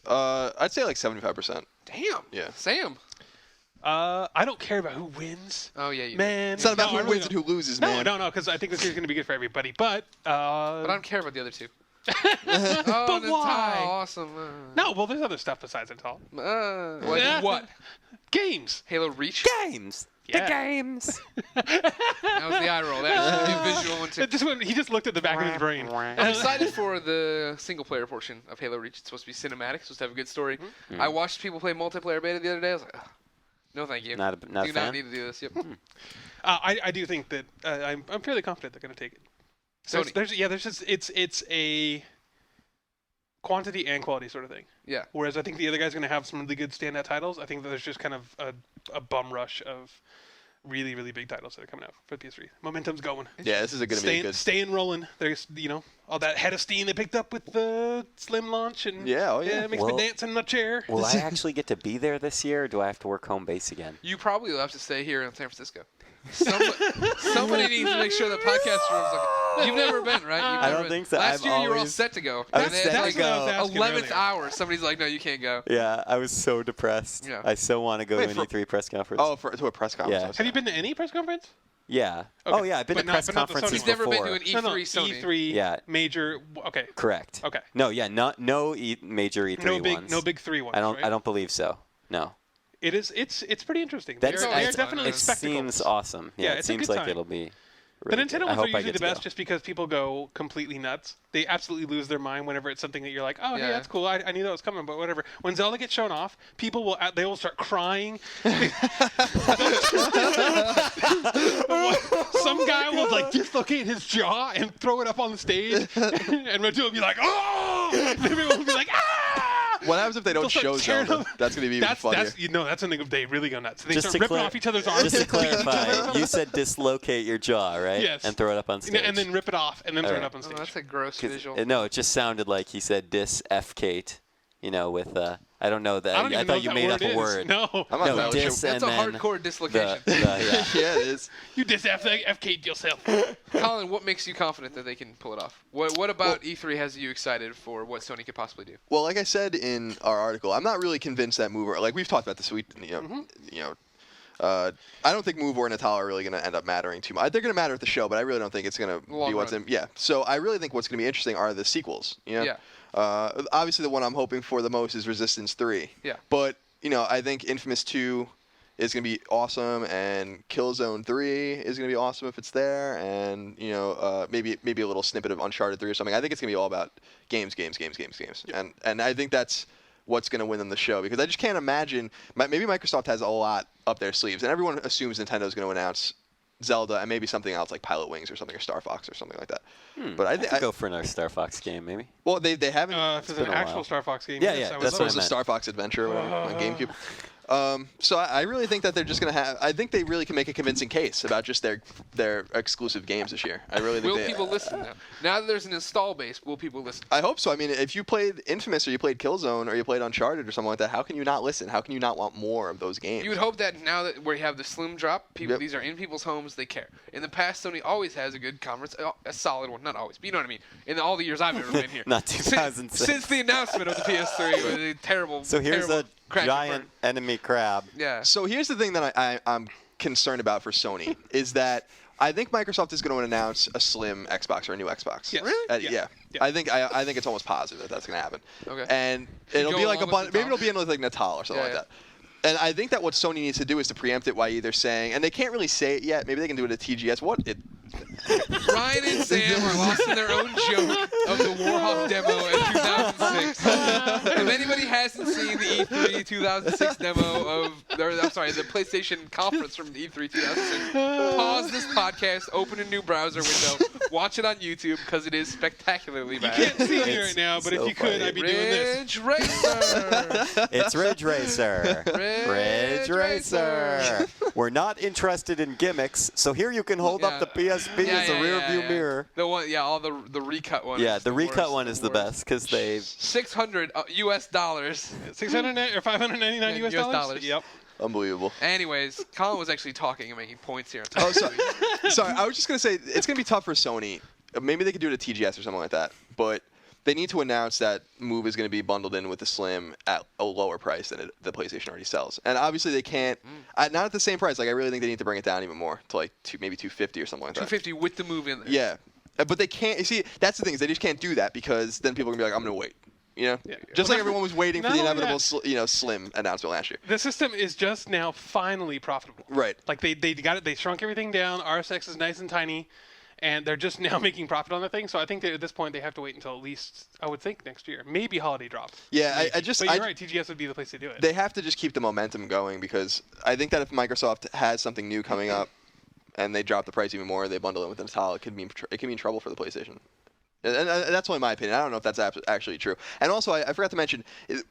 I'd say like 75%. Damn. Yeah. Sam. I don't care about who wins. Oh yeah, you. Man. It's not about no, I who really wins and don't. who loses, No, man. no, because I think this year's going to be good for everybody. But But I don't care about the other two. Oh, But why? Natal, awesome. no, well, there's other stuff besides it all. Like what? Games. Halo Reach. Games. Yeah. The games. That was the eye roll. That was the visual one too. He just looked at the back of his brain. I'm excited for the single player portion of Halo Reach. It's supposed to be cinematic. It's supposed to have a good story. I watched people play multiplayer beta the other day. I was like, ugh, no, thank you. Not a do fan? not need to do this. Yep. I do think that I'm fairly confident they're going to take it. Sony. There's just it's a quantity and quality sort of thing. Yeah. Whereas I think the other guy's going to have some really good standout titles. I think that there's just kind of a bum rush of really, really big titles that are coming out for the PS3. Momentum's going. Yeah, this is going to be good. Staying rolling. There's, all that head of steam they picked up with the Slim launch. And it makes me dance in my chair. Will I actually get to be there this year, or do I have to work home base again? You probably will have to stay here in San Francisco. Somebody needs to make sure the podcast room's like. You've never been, right? I don't think so. Last year you were all always- set to go. I was And then set to like go. what I was asking 11th earlier. hour, somebody's like, no, you can't go. Yeah, I was so depressed. Yeah. I so want to go Wait, to an for- E3 press conference. Oh, to a press conference. Yeah. Okay. Have you been to any press conference? Yeah. Okay. Oh, yeah, I've been But to not- press but not the Sony conferences He's never before. been to an E3 Sony. E3 Yeah. major. Okay. Correct. Okay. No, yeah, no major E3 ones. No big three ones. I don't. Right? I don't believe so. No. It is. It's pretty interesting. That's They're it's- definitely it spectacles. seems awesome. Yeah, Yeah, it it's a seems good like time. it'll be. The Really Nintendo good. I ones hope are I usually get the to go. best just because people go completely nuts. They absolutely lose their mind whenever it's something that you're like, oh, Yeah. hey, that's cool. I knew that was coming, but whatever. When Zelda gets shown off, people will start crying. Some guy will like dislocate his jaw and throw it up on the stage, and Red will be like, oh! And everyone will be like, ah! What happens if they don't They'll start show tearing Zelda? up. That's going to be even funnier. That's something they really go nuts. They Just start to ripping clar- off each other's arms. Just to clarify, you said dislocate your jaw, right? Yes. And throw it up on stage. and then rip it off and then throw it Alright. up on Oh, stage. that's a gross 'Cause- visual. No, it just sounded like he said dis-F-cate, with I don't know that. I don't even know thought what you that made word up a is. word. No. I'm not No, that dis sure. That's a and then hardcore dislocation. yeah. Yeah, it is. You dis-F-Kate yourself. Colin, what makes you confident that they can pull it off? What about E3 has you excited for what Sony could possibly do? Well, like I said in our article, I'm not really convinced that Move, like we've talked about this. I don't think Move or Natal are really going to end up mattering too much. They're going to matter at the show, but I really don't think it's going to Long be what's run. in. Yeah. So I really think what's going to be interesting are the sequels. Yeah. Obviously, the one I'm hoping for the most is Resistance 3. Yeah. But I think Infamous 2 is going to be awesome, and Killzone 3 is going to be awesome if it's there, and maybe a little snippet of Uncharted 3 or something. I think it's going to be all about games. Yeah. And I think that's what's going to win them the show, because I just can't imagine. Maybe Microsoft has a lot up their sleeves, and everyone assumes Nintendo's going to announce Zelda and maybe something else like Pilot Wings or something, or Star Fox or something like that. But I I could think go for another Star Fox game, maybe. well, they haven't. If it's an been a actual while. Star Fox game, Yeah, yes, yeah, I would that's love what I was it. a meant. Star Fox Adventure or whatever on GameCube. So I really think that they're just going to have. I think they really can make a convincing case about just their exclusive games this year. I really think. Will people listen now? Now that there's an install base, will people listen? I hope so. I mean, if you played Infamous or you played Killzone or you played Uncharted or something like that, how can you not listen? How can you not want more of those games? You would hope that now that we have the Slim drop, people these are in people's homes, they care. In the past, Sony always has a good conference, a solid one, not always, but you know what I mean. In all the years I've ever been here, Not 2006. Since the announcement of the PS3, it was a terrible. So here's terrible a crash and giant burn. enemy crab. Yeah. So here's the thing that I'm concerned about for Sony is that I think Microsoft is going to announce a slim Xbox or a new Xbox. Yes. Really? Yeah. I think it's almost positive that that's going to happen. Okay. And Should it'll go be like a along with maybe Natal? it'll be in with like Natal or something Yeah, like that. And I think that what Sony needs to do is to preempt it by either saying, and they can't really say it yet. Maybe they can do it at TGS. Ryan and Sam are lost in their own joke of the Warhawk demo in 2006. If anybody hasn't seen the E3 2006 demo of, the PlayStation conference from E3 2006, pause this podcast, open a new browser window, watch it on YouTube because it is spectacularly bad. You can't see me right now, but so if you could, funny. I'd be doing this. Ridge Racer. It's Ridge Racer. Ridge Racer. We're not interested in gimmicks, so here you can hold up the PSP as a rear view mirror. The one, all the recut one. Yeah, is the recut worst, one is the worst. best because they. $600 US dollars. 600 or 599 Yeah, US US dollars? dollars. Yep. Unbelievable. Anyways, Colin was actually talking and making points here. Oh, sorry. I was just gonna say it's gonna be tough for Sony. Maybe they could do it at TGS or something like that. But they need to announce that Move is going to be bundled in with the Slim at a lower price than the PlayStation already sells. And obviously they can't, not at the same price. Like I really think they need to bring it down even more to like maybe $250 or something like that. $250 with the Move in there. Yeah, but they can't. You see, that's the thing is they just can't do that because then people are gonna be like, I'm gonna wait. You know, just like everyone was waiting for the Not only inevitable, Slim announcement last year. The system is just now finally profitable. Right. Like they got it. They shrunk everything down. RSX is nice and tiny, and they're just now making profit on the thing. So I think that at this point they have to wait until at least I would think next year, maybe holiday drop. Yeah, But you're right. TGS would be the place to do it. They have to just keep the momentum going because I think that if Microsoft has something new coming up and they drop the price even more, they bundle it with Natal, it could mean trouble for the PlayStation. And that's only my opinion. I don't know if that's actually true. And also, I forgot to mention,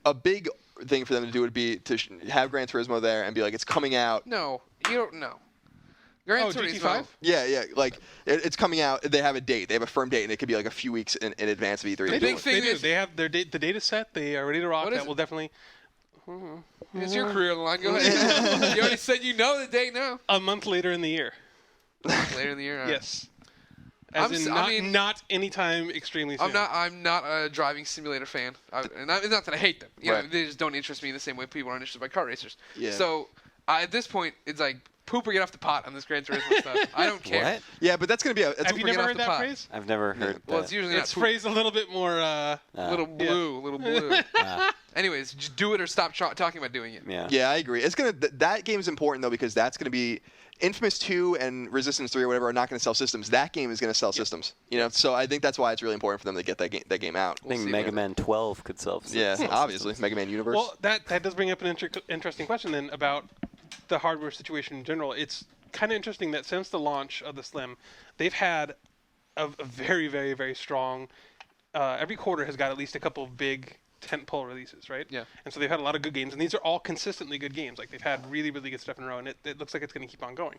a big thing for them to do would be to have Gran Turismo there and be like, it's coming out. No, you don't know. Gran Turismo. GT5? Yeah. Like, it's coming out. They have a date. They have a firm date, and it could be like a few weeks in advance of E3. The big thing They do. is, They have the data set. They are ready to rock. What is That it? will definitely. it's your career on the line. Go ahead. You already said you know the date now. A month later in the year. Later in the year. all right. Yes. As not anytime extremely soon. I'm not a driving simulator fan. And it's not that I hate them. You know, Right. they just don't interest me in the same way people are interested by kart racers. Yeah. So at this point, it's like poop or get off the pot on this Gran Turismo stuff. I don't care. What? Yeah, but that's going to be a. Have you Bring it never off heard the that pot. phrase? I've never heard Well, that. it's usually It's not phrased a little bit more. little blue. Anyways, just do it or stop talking about doing it. Yeah. Yeah, I agree. It's gonna that game is important though because that's gonna be Infamous 2 and Resistance 3 or whatever are not gonna sell systems. That game is gonna sell systems. You know, so I think that's why it's really important for them to get that game out. I think see Mega what- Man 12 could sell. Yeah, sell obviously, systems. Mega Man Universe. Well, that does bring up an interesting question then about the hardware situation in general. It's kind of interesting that since the launch of the Slim, they've had a very, very, very strong. Every quarter has got at least a couple of big tentpole releases, right? Yeah. And so they've had a lot of good games, and these are all consistently good games. Like they've had really, really good stuff in a row, and it looks like it's going to keep on going.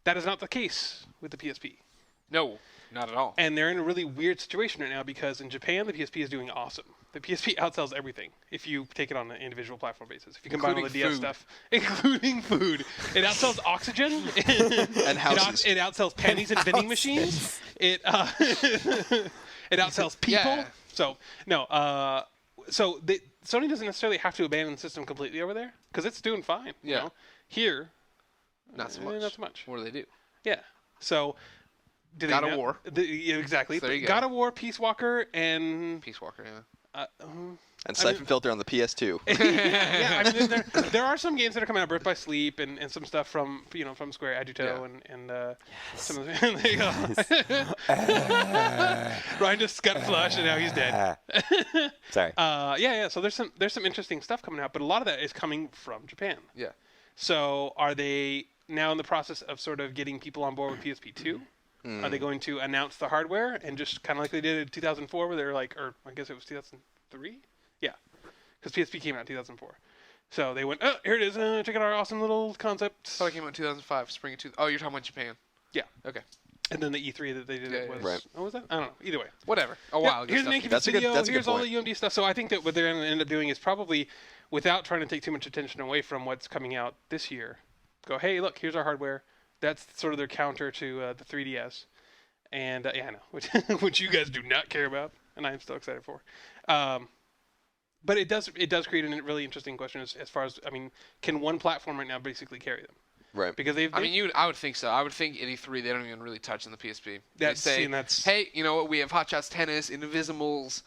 That is not the case with the PSP. No, not at all. And they're in a really weird situation right now because in Japan, the PSP is doing awesome. The PSP outsells everything if you take it on an individual platform basis. If you combine all the Including DS food. stuff, including food. It outsells Oxygen. And houses. It outsells pennies and vending machines. It it outsells people. Yeah. So, no. Sony doesn't necessarily have to abandon the system completely over there because it's doing fine. You Yeah. know? Here, Not so much. not so much. What do they do? Yeah. So, do they God of know- War. Yeah, exactly. So there you go. God of War, Peace Walker, and Peace Walker, yeah. and Siphon Filter on the PS2. yeah, I mean, there are some games that are coming out, Birth by Sleep, and some stuff from from Square, Agito, and some of the, there you go. Ryan just got flushed, and now he's dead. Sorry. Yeah. So there's some interesting stuff coming out, but a lot of that is coming from Japan. Yeah. So are they now in the process of sort of getting people on board with PSP 2? Are they going to announce the hardware and just kind of like they did in 2004, where they were like, or I guess it was 2003? Yeah, because PSP came out in 2004. So they went, oh, here it is. Check out our awesome little concept. I thought it came out in 2005, spring of Oh, you're talking about Japan. Yeah. Okay. And then the E3 that they did it was. Right. What was that? I don't know. Either way. Whatever. A while ago. Here's an That's a good- video. that's a good Here's all point. the UMD stuff. So I think that what they're going to end up doing is probably, without trying to take too much attention away from what's coming out this year, go, hey, look, here's our hardware. That's sort of their counter to the 3DS. And yeah, I know, which you guys do not care about, and I am still excited for. But it does create a really interesting question as far as, I mean, can one platform right now basically carry them? Right. Because they've I mean, I would think so. I would think at E3 they don't even really touch on the PSP. They say, see, and that's hey, you know what? We have Hot Shots Tennis, Invisimals,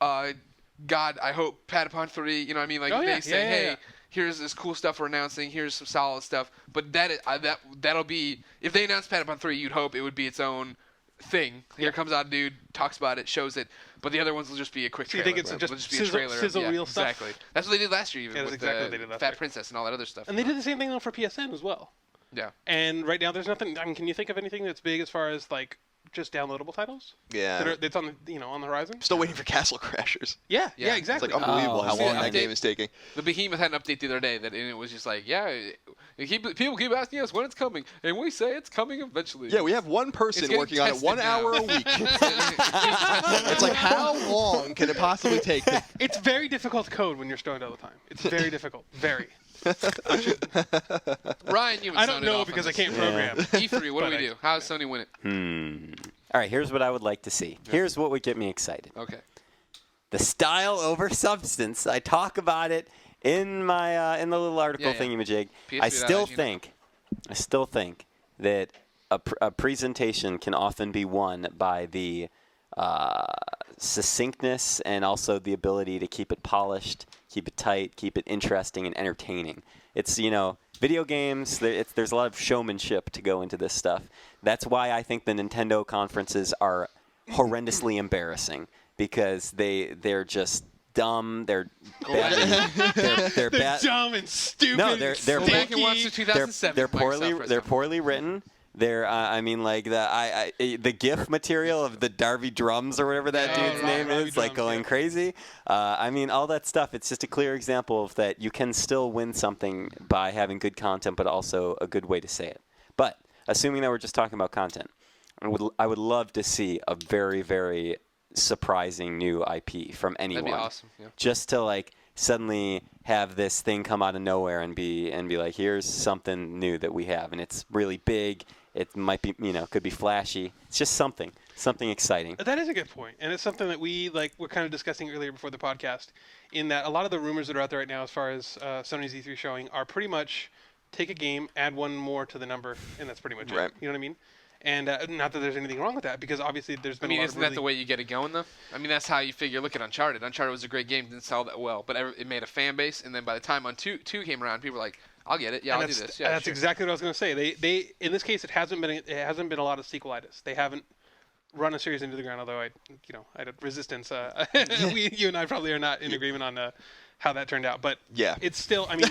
God, I hope Patapon 3. You know what I mean? Like they say, hey, here's this cool stuff we're announcing. Here's some solid stuff. But that'll be, if they announce Patapon 3, you'd hope it would be its own thing. Here comes out a dude, talks about it, shows it, but the other ones will just be a quick So you trailer. think it's just It'll sizzle- be a trailer. sizzle reel stuff? Exactly. That's what they did last year, even Yeah, that's with exactly what they did last Fat year. Princess and all that other stuff. and they did the same thing though for PSN as well. Yeah. And right now there's nothing. I mean, can you think of anything that's big as far as like just downloadable titles? Yeah. That's on the on the horization. Still waiting for Castle Crashers. Yeah, Yeah. It's exactly. like unbelievable how Oh, long yeah. that game is taking. The Behemoth had an update the other day and it was just like, yeah, people keep asking us when it's coming, and we say it's coming eventually. Yeah, we have one person getting working on it tested 1 now. hour a week. It's like, how long can it possibly take? It's very difficult to code when you're stoned all the time. It's very difficult. Very. Ryan, you I don't know because I can't program. E3, what do But we do? How does Sony win it? All right, here's what I would like to see. Here's what would get me excited. Okay. The style over substance. I talk about it in my in the little article Yeah. thingamajig. PS3 I still that, think that a presentation can often be won by the succinctness and also the ability to keep it polished, keep it tight, keep it interesting and entertaining. It's, video games, there's a lot of showmanship to go into this stuff. That's why I think the Nintendo conferences are horrendously embarrassing, because they're just dumb. They're bad. They're bad. Dumb and stupid. No, they're Go back and watch the stinky. 2007 they're Microsoft poorly written. They're the GIF material of the Darby Drums or whatever that dude's name Darby is, like Drums, going yeah. crazy. All that stuff. It's just a clear example of that you can still win something by having good content, but also a good way to say it. But assuming that we're just talking about content, I would love to see a very, very surprising new IP from anyone. That'd be awesome. Yeah. Just to suddenly have this thing come out of nowhere and be like, here's something new that we have, and it's really big. It might be, could be flashy. It's just something exciting. That is a good point, and it's something that we're kind of discussing earlier before the podcast. In that, a lot of the rumors that are out there right now, as far as Sony's E3 showing, are pretty much take a game, add one more to the number, and that's pretty much Right. it. You know what I mean? And not that there's anything wrong with that, because obviously there's been. Isn't that the way you get it going, though? I mean, that's how you figure. Look at Uncharted. Uncharted was a great game, didn't sell that well, but it made a fan base. And then by the time two came around, people were like, "I'll get it. Yeah, And I'll do that's- this." Yeah, that's sure. exactly what I was going to say. They in this case, it hasn't been a lot of sequelitis. They haven't run a series into the ground. Although I Resistance. You and I probably are not in agreement on how that turned out, but Yeah. it's still. I mean,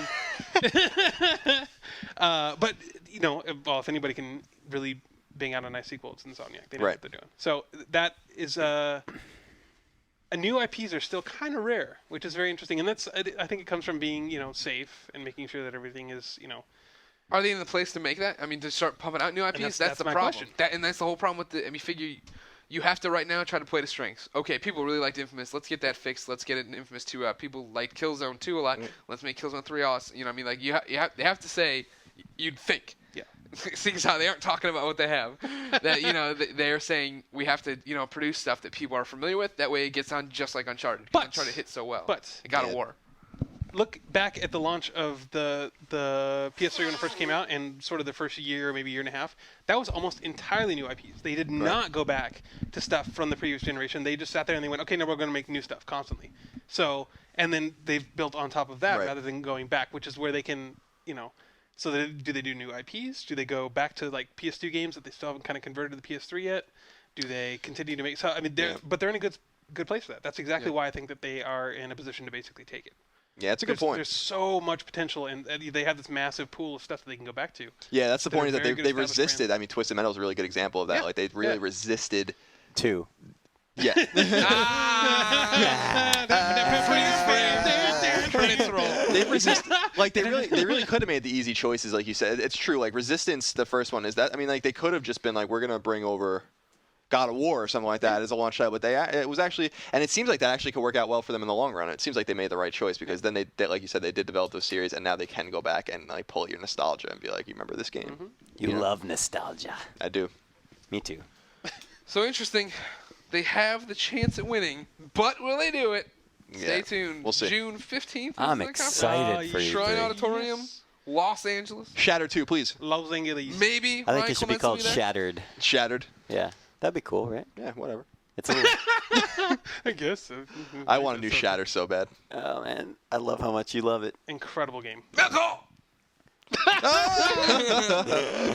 but if anybody can really bang out a nice sequel, it's Insomniac. They know Right. what they're doing. So that is new IPs are still kind of rare, which is very interesting, and I think it comes from being safe and making sure that everything is Are they in the place to make that? I mean, to start pumping out new IPs? that's the my problem. question. That's the whole problem with the. I mean, figure you have to right now try to play to strengths. Okay, people really liked Infamous. Let's get that fixed. Let's get it in Infamous 2 out. People liked Killzone 2 a lot. Let's make Killzone 3 awesome. You know what I mean? Like they have to say, you'd think. Yeah. Seeing as how they aren't talking about what they have, that they're saying we have to produce stuff that people are familiar with. That way it gets on just like Uncharted. But- Uncharted hit so well. but- it got Yeah. a war. Look back at the launch of the PS3 when it first came out, and sort of the first year, maybe year and a half. That was almost entirely new IPs. They did not go back to stuff from the previous generation. They just sat there and they went, okay, now we're going to make new stuff constantly. So, and then they've built on top of that Right. rather than going back, which is where they can, So do they do new IPs? Do they go back to like PS2 games that they still haven't kind of converted to the PS3 yet? Do they continue to make? So I mean, but they're in a good place for that. That's exactly why I think that they are in a position to basically take it. Yeah, that's a good point. There's so much potential, and they have this massive pool of stuff that they can go back to. Yeah, that's the They're point, is that very good they established resisted. brand. I mean, Twisted Metal is a really good example of that. Yeah. Like, they really Yeah. resisted. 2. Yeah. Credits roll. They've resisted. Like they really could have made the easy choices, like you said. It's true. Like Resistance, the first one is that. I mean, like they could have just been like, we're gonna bring over God of War or something like that as a launch title, but it was actually, and it seems like that actually could work out well for them in the long run. It seems like they made the right choice because then they like you said, they did develop those series, and now they can go back and like pull your nostalgia and be like, you remember this game? Mm-hmm. You love nostalgia. I do. Me too. So interesting. They have the chance at winning, but will they do it? Stay tuned. We'll see. June 15th. I'm excited for you. Shrine Auditorium, Los Angeles. Shatter 2, please. Los Angeles. Maybe. I think Ryan it should be Clements called will there. Shattered. Shattered. Yeah, that'd be cool, right? Yeah, whatever. It's a little. I guess. I want a new Shatter so bad. Oh man, I love how much you love it. Incredible game. Metal!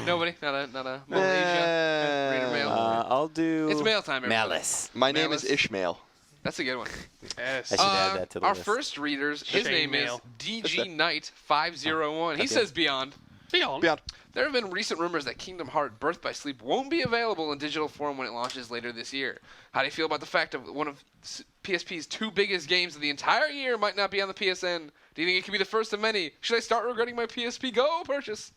Nobody? Not a Malaysia? Reader mail? I'll do. It's mail time, everybody. Malice. My name is Malice. Ishmael. That's a good one. Yes. I should add that to the Our list. first readers, his Shame name mail. is DG Knight 501. He says Beyond. Beyond. Beyond. There have been recent rumors that Kingdom Hearts Birth by Sleep won't be available in digital form when it launches later this year. How do you feel about the fact that one of PSP's two biggest games of the entire year might not be on the PSN? Do you think it could be the first of many? Should I start regretting my PSP Go purchase?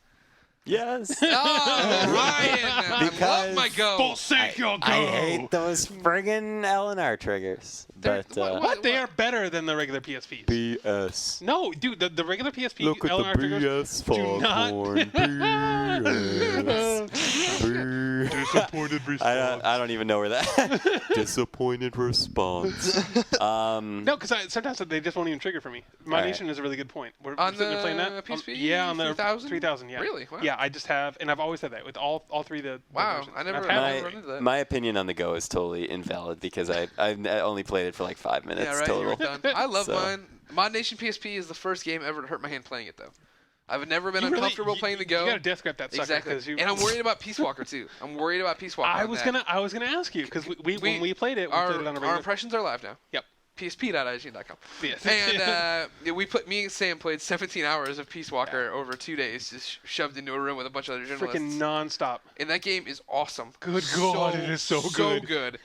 Yes. Oh, Ryan! I love my Go. Forsake your go. I hate those friggin' LNR triggers. They're- But What? They are better than the regular PSPs. BS. No, dude, the regular PSP Look at the LNR triggers BS do not. foghorn. BS. Disappointed I don't even know where that. Disappointed response. No, because sometimes they just won't even trigger for me. My All right. Nation is a really good point. We're On sitting there playing the that. PSP Yeah, on the 3000? 3000. Yeah. Really? Wow. Yeah, I just have, and I've always had that with all three of the Wow, versions. I And never- I've I had never run into that. My opinion on the Go is totally invalid because I only played it for like 5 minutes Yeah, right. total. You were done. I love So. mine. Mod Nation PSP is the first game ever to hurt my hand playing it, though. I've never been You really- uncomfortable playing the Go. You got to death grip that sucker. Exactly. 'cause you, And I'm worried about Peace Walker too. I'm worried about Peace Walker. I on was that. gonna ask you because when we played it, we our, played it on a our regular. impressions are live now. Yep. PSP.IGN.com. Yes. And me and Sam played 17 hours of Peace Walker over 2 days, just shoved into a room with a bunch of other journalists. Freaking nonstop. And that game is awesome. Good God, it is so good.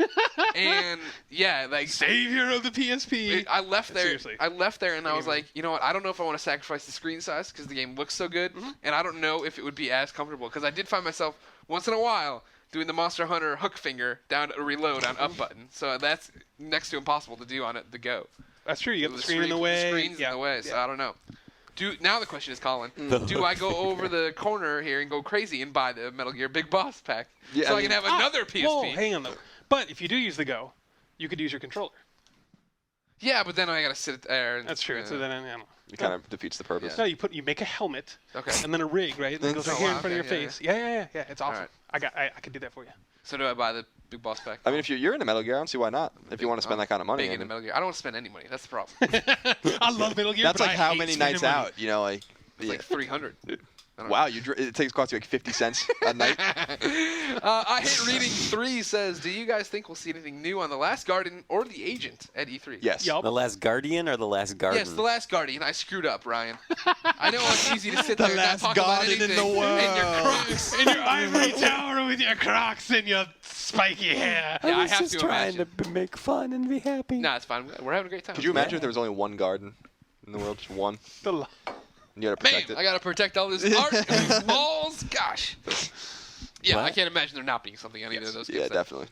And yeah, like Savior of the PSP. I left there. Seriously. I left there, and I was like, you know what? I don't know if I want to sacrifice the screen size because the game looks so good, and I don't know if it would be as comfortable because I did find myself once in a while doing the Monster Hunter hook finger down to reload on up button. So that's next to impossible to do on the Go. That's true. You got the screen in the way. The screen's in the way, so I don't know. Now the question is, Colin, do I go over the corner here and go crazy and buy the Metal Gear Big Boss pack Yeah, so I I can mean- have another PSP? Whoa, hang on though. But if you do use the Go, you could use your controller. Yeah, but then I gotta sit there. And, That's true. So then I don't know. It kind of defeats the purpose. No, you make a helmet. Okay. And then a rig, right? And it goes right here in front of your okay, face. Yeah. It's awesome. Alright. I could do that for you. So do I buy the Big Boss pack? I mean, if you're into Metal Gear, I don't see why not. If you want to spend that kind of money. Big I into mean, Metal Gear. I don't want to spend any money. That's the problem. I love Metal Gear. that's but like I how hate many spending nights money. out, you know, like. It's like 300. Wow, it costs you like 50 cents a night. I Hate Reading 3 says, do you guys think we'll see anything new on The Last Guardian or The Agent at E3? Yes. Yup. The Last Guardian or the Last Garden? Yes, The Last Guardian. I screwed up, Ryan. I know it's easy to sit there and not last talk about Guardian in anything. the world. And your Crocs. In your ivory tower with your Crocs and your spiky hair. Yeah, I was have just to trying imagine. to make fun and be happy. Nah, it's fine. We're having a great time. Could you imagine if there was only one garden in the world, just one, and you had to Man, protect it? I gotta protect all this art and these walls. Gosh. Yeah, What? I can't imagine there not being something on either of those. Yeah, games. definitely.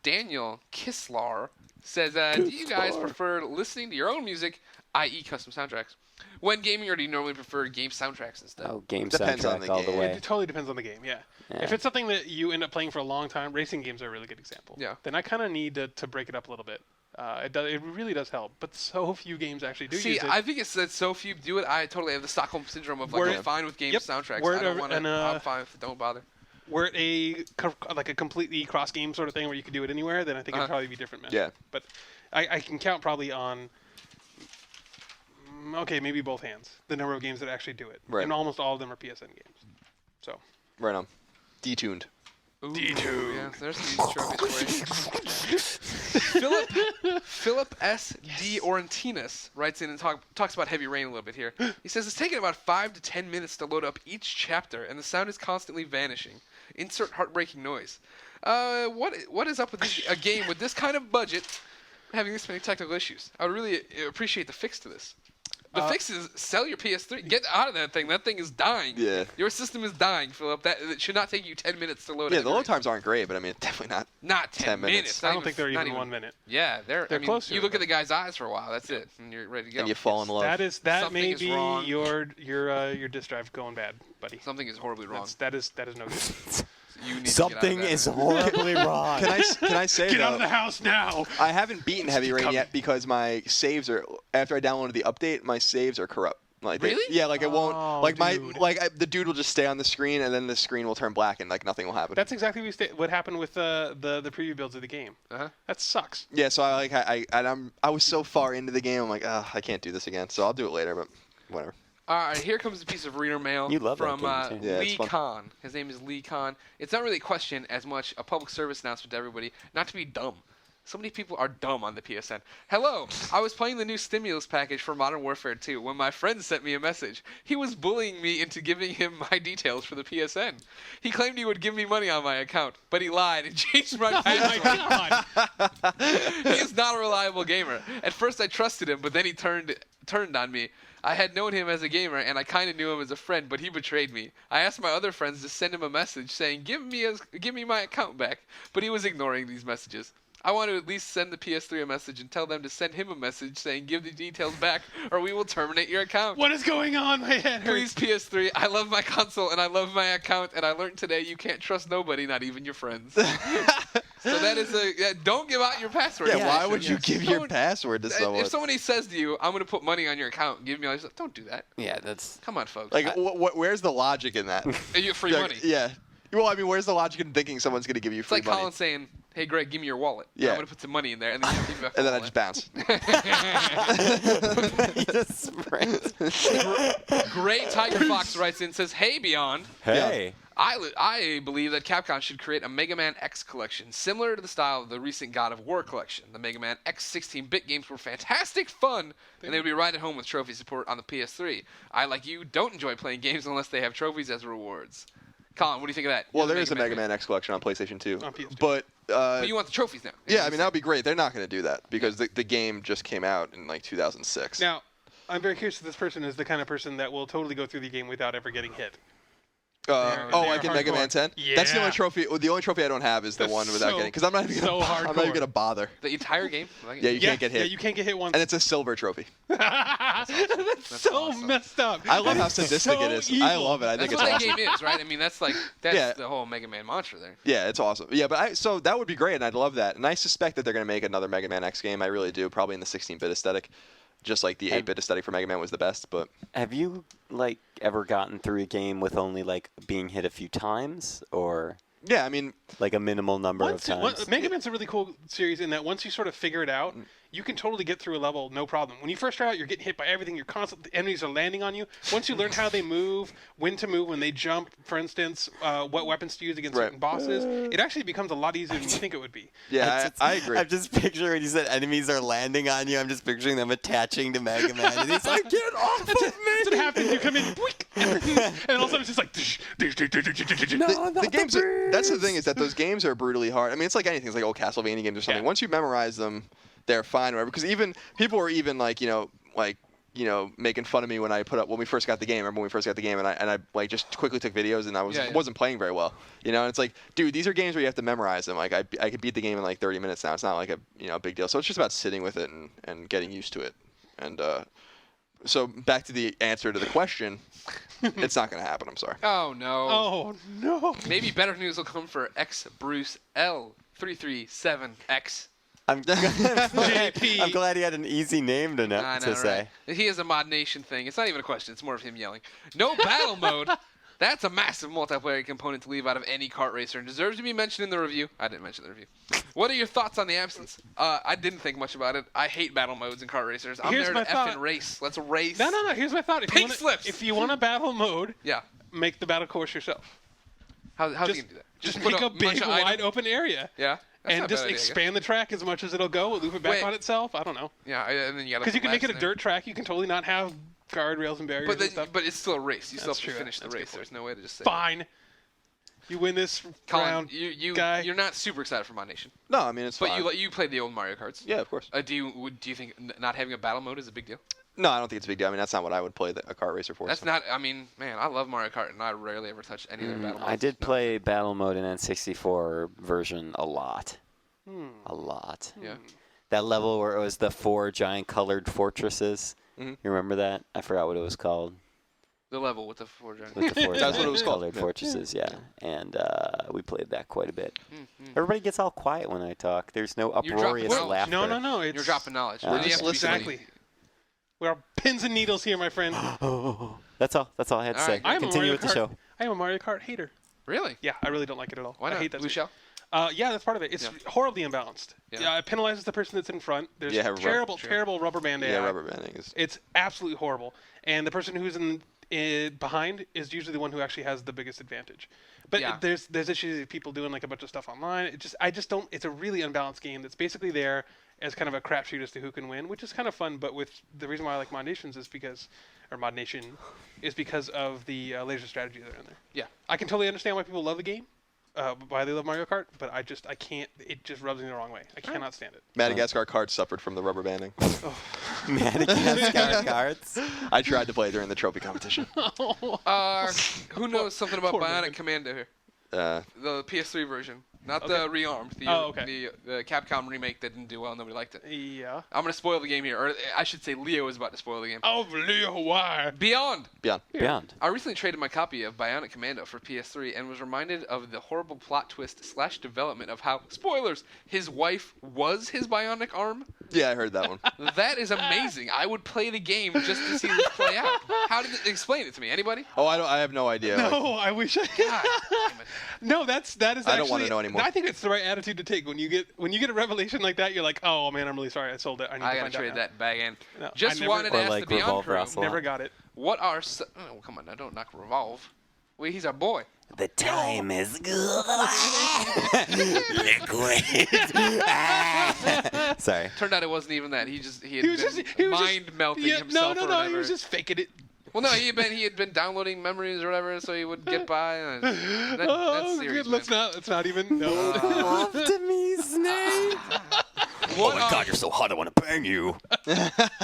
Daniel Kislar says, do you guys prefer listening to your own music, i.e. custom soundtracks, when gaming, or do you normally prefer game soundtracks instead? Oh, game Depends on soundtrack the all the game. way. It totally depends on the game, yeah. If it's something that you end up playing for a long time, racing games are a really good example. Yeah. Then I kind of need to break it up a little bit. It really does help, but so few games actually do See, use it. I think it's that so few do it. I totally have the Stockholm syndrome of like, Word- I'm fine with game Yep. soundtracks. Word I don't of- want to. and, I'm fine if don't bother. Were it like a completely cross game sort of thing where you could do it anywhere, then I think it'd probably be different, man. Yeah. But I can count probably on maybe both hands the number of games that actually do it, Right. and almost all of them are PSN games. So Right on. Detuned. Ooh, yeah, there's some trophies for you. Philip S. D. Orentinas writes in and talks about Heavy Rain a little bit here. He says, it's taken about 5 to 10 minutes to load up each chapter, and the sound is constantly vanishing. Insert heartbreaking noise. What is up with a game with this kind of budget having this many technical issues? I would really appreciate the fix to this. The fix is sell your PS3. Get out of that thing. That thing is dying. Yeah. Your system is dying, Philip. It should not take you 10 minutes to load. Yeah, the load times aren't great, but I mean, definitely not 10 minutes. I don't think they're even 1 minute. Yeah, they're closer. You look at the guy's eyes for a while. That's it, and you're ready to go. And you fall in love. That may be wrong. your disk drive going bad, buddy. Something is horribly wrong. That is no good. You need Something is horribly wrong. Can I say Get though, out of the house now. I haven't beaten Heavy Rain yet because my saves are after I downloaded the update, my saves are corrupt. Like really? Yeah, like it won't. Oh, Like dude. the dude will just stay on the screen, and then the screen will turn black, and like nothing will happen. That's exactly what happened with the preview builds of the game. Uh-huh. That sucks. Yeah, so I was so far into the game, I'm like, I can't do this again. So I'll do it later, but whatever. All right, here comes a piece of reader mail You love that from game, too. Yeah, Lee it's fun. Khan. His name is Lee Khan. It's not really a question as much a public service announcement to everybody, not to be dumb. So many people are dumb on the PSN. Hello, I was playing the new stimulus package for Modern Warfare 2 when my friend sent me a message. He was bullying me into giving him my details for the PSN. He claimed he would give me money on my account, but he lied and changed my password. He is not a reliable gamer. At first I trusted him, but then he turned on me. I had known him as a gamer, and I kind of knew him as a friend, but he betrayed me. I asked my other friends to send him a message saying, give me my account back, but he was ignoring these messages. I want to at least send the PS3 a message and tell them to send him a message saying, give the details back, or we will terminate your account. What is going on? My head hurts. Please, PS3, I love my console, and I love my account, and I learned today you can't trust nobody, not even your friends. So that is don't give out your password. Yeah, why would you give your Don't- password to someone? If somebody says to you, I'm going to put money on your account, give me all your stuff, don't do that. Yeah, that's. Come on, folks. Like, where's the logic in that? You free Like, money. Yeah. Well, I mean, where's the logic in thinking someone's going to give you It's free like money? Colin saying, hey, Greg, give me your wallet. Yeah. I'm going to put some money in there, and then you give me back And the then I wallet. just bounce. He just springs. Great Tiger Fox writes in, says, hey, Beyond. Hey. I believe that Capcom should create a Mega Man X collection, similar to the style of the recent God of War collection. The Mega Man X 16-bit games were fantastic fun, and they would be right at home with trophy support on the PS3. I, like you, don't enjoy playing games unless they have trophies as rewards. Colin, what do you think of that? Well, You're there the is a Mega Man X collection on PlayStation 2. On PS2. But, But you want the trophies now. yeah, I mean, that would be great. They're not going to do that because the game just came out in, like, 2006. Now, I'm very curious if this person is the kind of person that will totally go through the game without ever getting hit. Like in Mega Man 10? Yeah. That's the only trophy. Well, the only trophy I don't have is the That's one without so- getting. Because I'm not even so hardcore. going to bother. The entire game? Like, Yeah, you can't get hit. Yeah, you can't get hit once. And it's a silver trophy. That's so awesome. messed up. I love how sadistic it is. I love it. I that's think what it's that awesome. game is, right? I mean, that's Yeah. the whole Mega Man mantra there. Yeah, it's awesome. Yeah, but so that would be great, and I'd love that. And I suspect that they're going to make another Mega Man X game. I really do, probably in the 16-bit aesthetic, just like the 8-bit aesthetic for Mega Man was the best. But Have you like ever gotten through a game with only like being hit a few times, or yeah, I mean, like a minimal number of times? Mega Man's a really cool series in that once you sort of figure it out, you can totally get through a level no problem. When you first start out, you're getting hit by everything. You're constantly, the enemies are landing on you. Once you learn how they move, when to move, when they jump, for instance, what weapons to use against Right. certain bosses, it actually becomes a lot easier than you think it would be. yeah, I agree. I'm just picturing when you said enemies are landing on you. I'm just picturing them attaching to Mega Man, and he's like, "Get off of me!" That's what happens. You come in, boink, and all of a sudden it's just like. No, The games. That's the thing is that those games are brutally hard. I mean, it's like anything. It's like old Castlevania games or something. Yeah. Once you memorize them, they're fine. Whatever. Because even people were even like making fun of me when we first got the game. Remember when we first got the game, and I like just quickly took videos, and I wasn't playing very well. And it's like, dude, these are games where you have to memorize them. Like I could beat the game in like 30 minutes now. It's not like a big deal. So it's just about sitting with it and getting used to it. And so back to the answer to the question, it's not going to happen. I'm sorry. Oh no. Oh no! Maybe better news will come for X Bruce L337X. I'm JP. I'm glad he had an easy name to I know, say. right? He has a Mod Nation thing. It's not even a question. It's more of him yelling. No battle mode. That's a massive multiplayer component to leave out of any kart racer and deserves to be mentioned in the review. I didn't mention the review. What are your thoughts on the absence? I didn't think much about it. I hate battle modes in kart racers. I'm Here's there my to thought. effing race. Let's race. No. Here's my thought. Pink slips. If you want a battle mode, Yeah. make the battle course yourself. How's he Just, going to do that? just put make a bunch big, of wide items? open area. Yeah. That's not And a just bad idea, I guess. expand the track as much as it'll go, loop it back Wait. on itself. I don't know. Yeah, and then you got to Because you can make it a dirt track. You can totally not have guardrails and barriers But and stuff. but it's still a race. You still That's have to true. finish the That's a good race. point. There's no way to just say. Fine. You win this Colin, round, you're not super excited for Mod Nation, No, I mean it's but fine. you played the old Mario Karts. Yeah, of course. Do you think not having a battle mode is a big deal? No, I don't think it's a big deal. I mean, that's not what I would play a kart racer for. That's not. I mean, man, I love Mario Kart, and I rarely ever touch any other battle modes. I did play battle mode in N64 version a lot. A lot. Yeah. That level where it was the 4 giant colored fortresses. Mm-hmm. You remember that? I forgot what it was called. The level with the 4 giant. With the 4 That's what it was giant called. colored fortresses, yeah. And we played that quite a bit. Mm-hmm. Everybody gets all quiet when I talk. There's no You're dropping uproarious knowledge. laughter. No. You're dropping knowledge. We're You have to be Exactly. We are pins and needles here, my friend. That's all I had to All say. right, I am Continue a with the Mario show. I am a Mario Kart hater. Really? Yeah, I really don't like it at all. Why not? I hate that. Blue speed. shell? Yeah, that's part of it. It's horribly imbalanced. Yeah. It penalizes the person that's in front. There's terrible rubber band AI. Yeah, rubber banding is. It's absolutely horrible. And the person who's behind is usually the one who actually has the biggest advantage. But there's issues of people doing like a bunch of stuff online. I just don't. It's a really unbalanced game that's basically there as kind of a crapshoot as to who can win, which is kind of fun. But with the reason why I like Mod Nations is because of the laser strategy that are in there. Yeah. I can totally understand why people love the game, why they love Mario Kart, but I can't. It just rubs me the wrong way. I cannot stand it. Madagascar cards suffered from the rubber banding. Madagascar cards. I tried to play during the trophy competition. Who knows something about Poor Bionic man. Commando here? Uh, The PS3 version. Not Okay. the rearmed. Okay. The Capcom remake that didn't do well. Nobody liked it. Yeah. I'm going to spoil the game here. Or I should say Leo is about to spoil the game. Oh, Leo, why? Beyond. Beyond. I recently traded my copy of Bionic Commando for PS3 and was reminded of the horrible plot twist / development of how, spoilers, his wife was his bionic arm. yeah, I heard that one. That is amazing. I would play the game just to see this play out. How did it explain it to me? Anybody? Oh, I have no idea. Like, No, I wish I. God damn it. No, that is actually. I don't wanna know anymore. I think it's the right attitude to take when you get a revelation like that. You're like, oh man, I'm really sorry. I sold it. I need I to gotta find out trade now. that bag in. No, Just I never- wanted to Or ask like the Beyond Revolve crew. Russell. Never got it. What are oh come on now, don't knock Revolve. Wait, he's our boy. The time is good. Liquid. Sorry. Turned out it wasn't even that. He had He was been just mind melting yeah, himself No, or whatever. he was just faking it. Well, no, he had been downloading memories or whatever, so he would get by. And that's Oh, serious. good. Let's not even. No. Love to me, Snake. What, you're so hot, I want to bang you.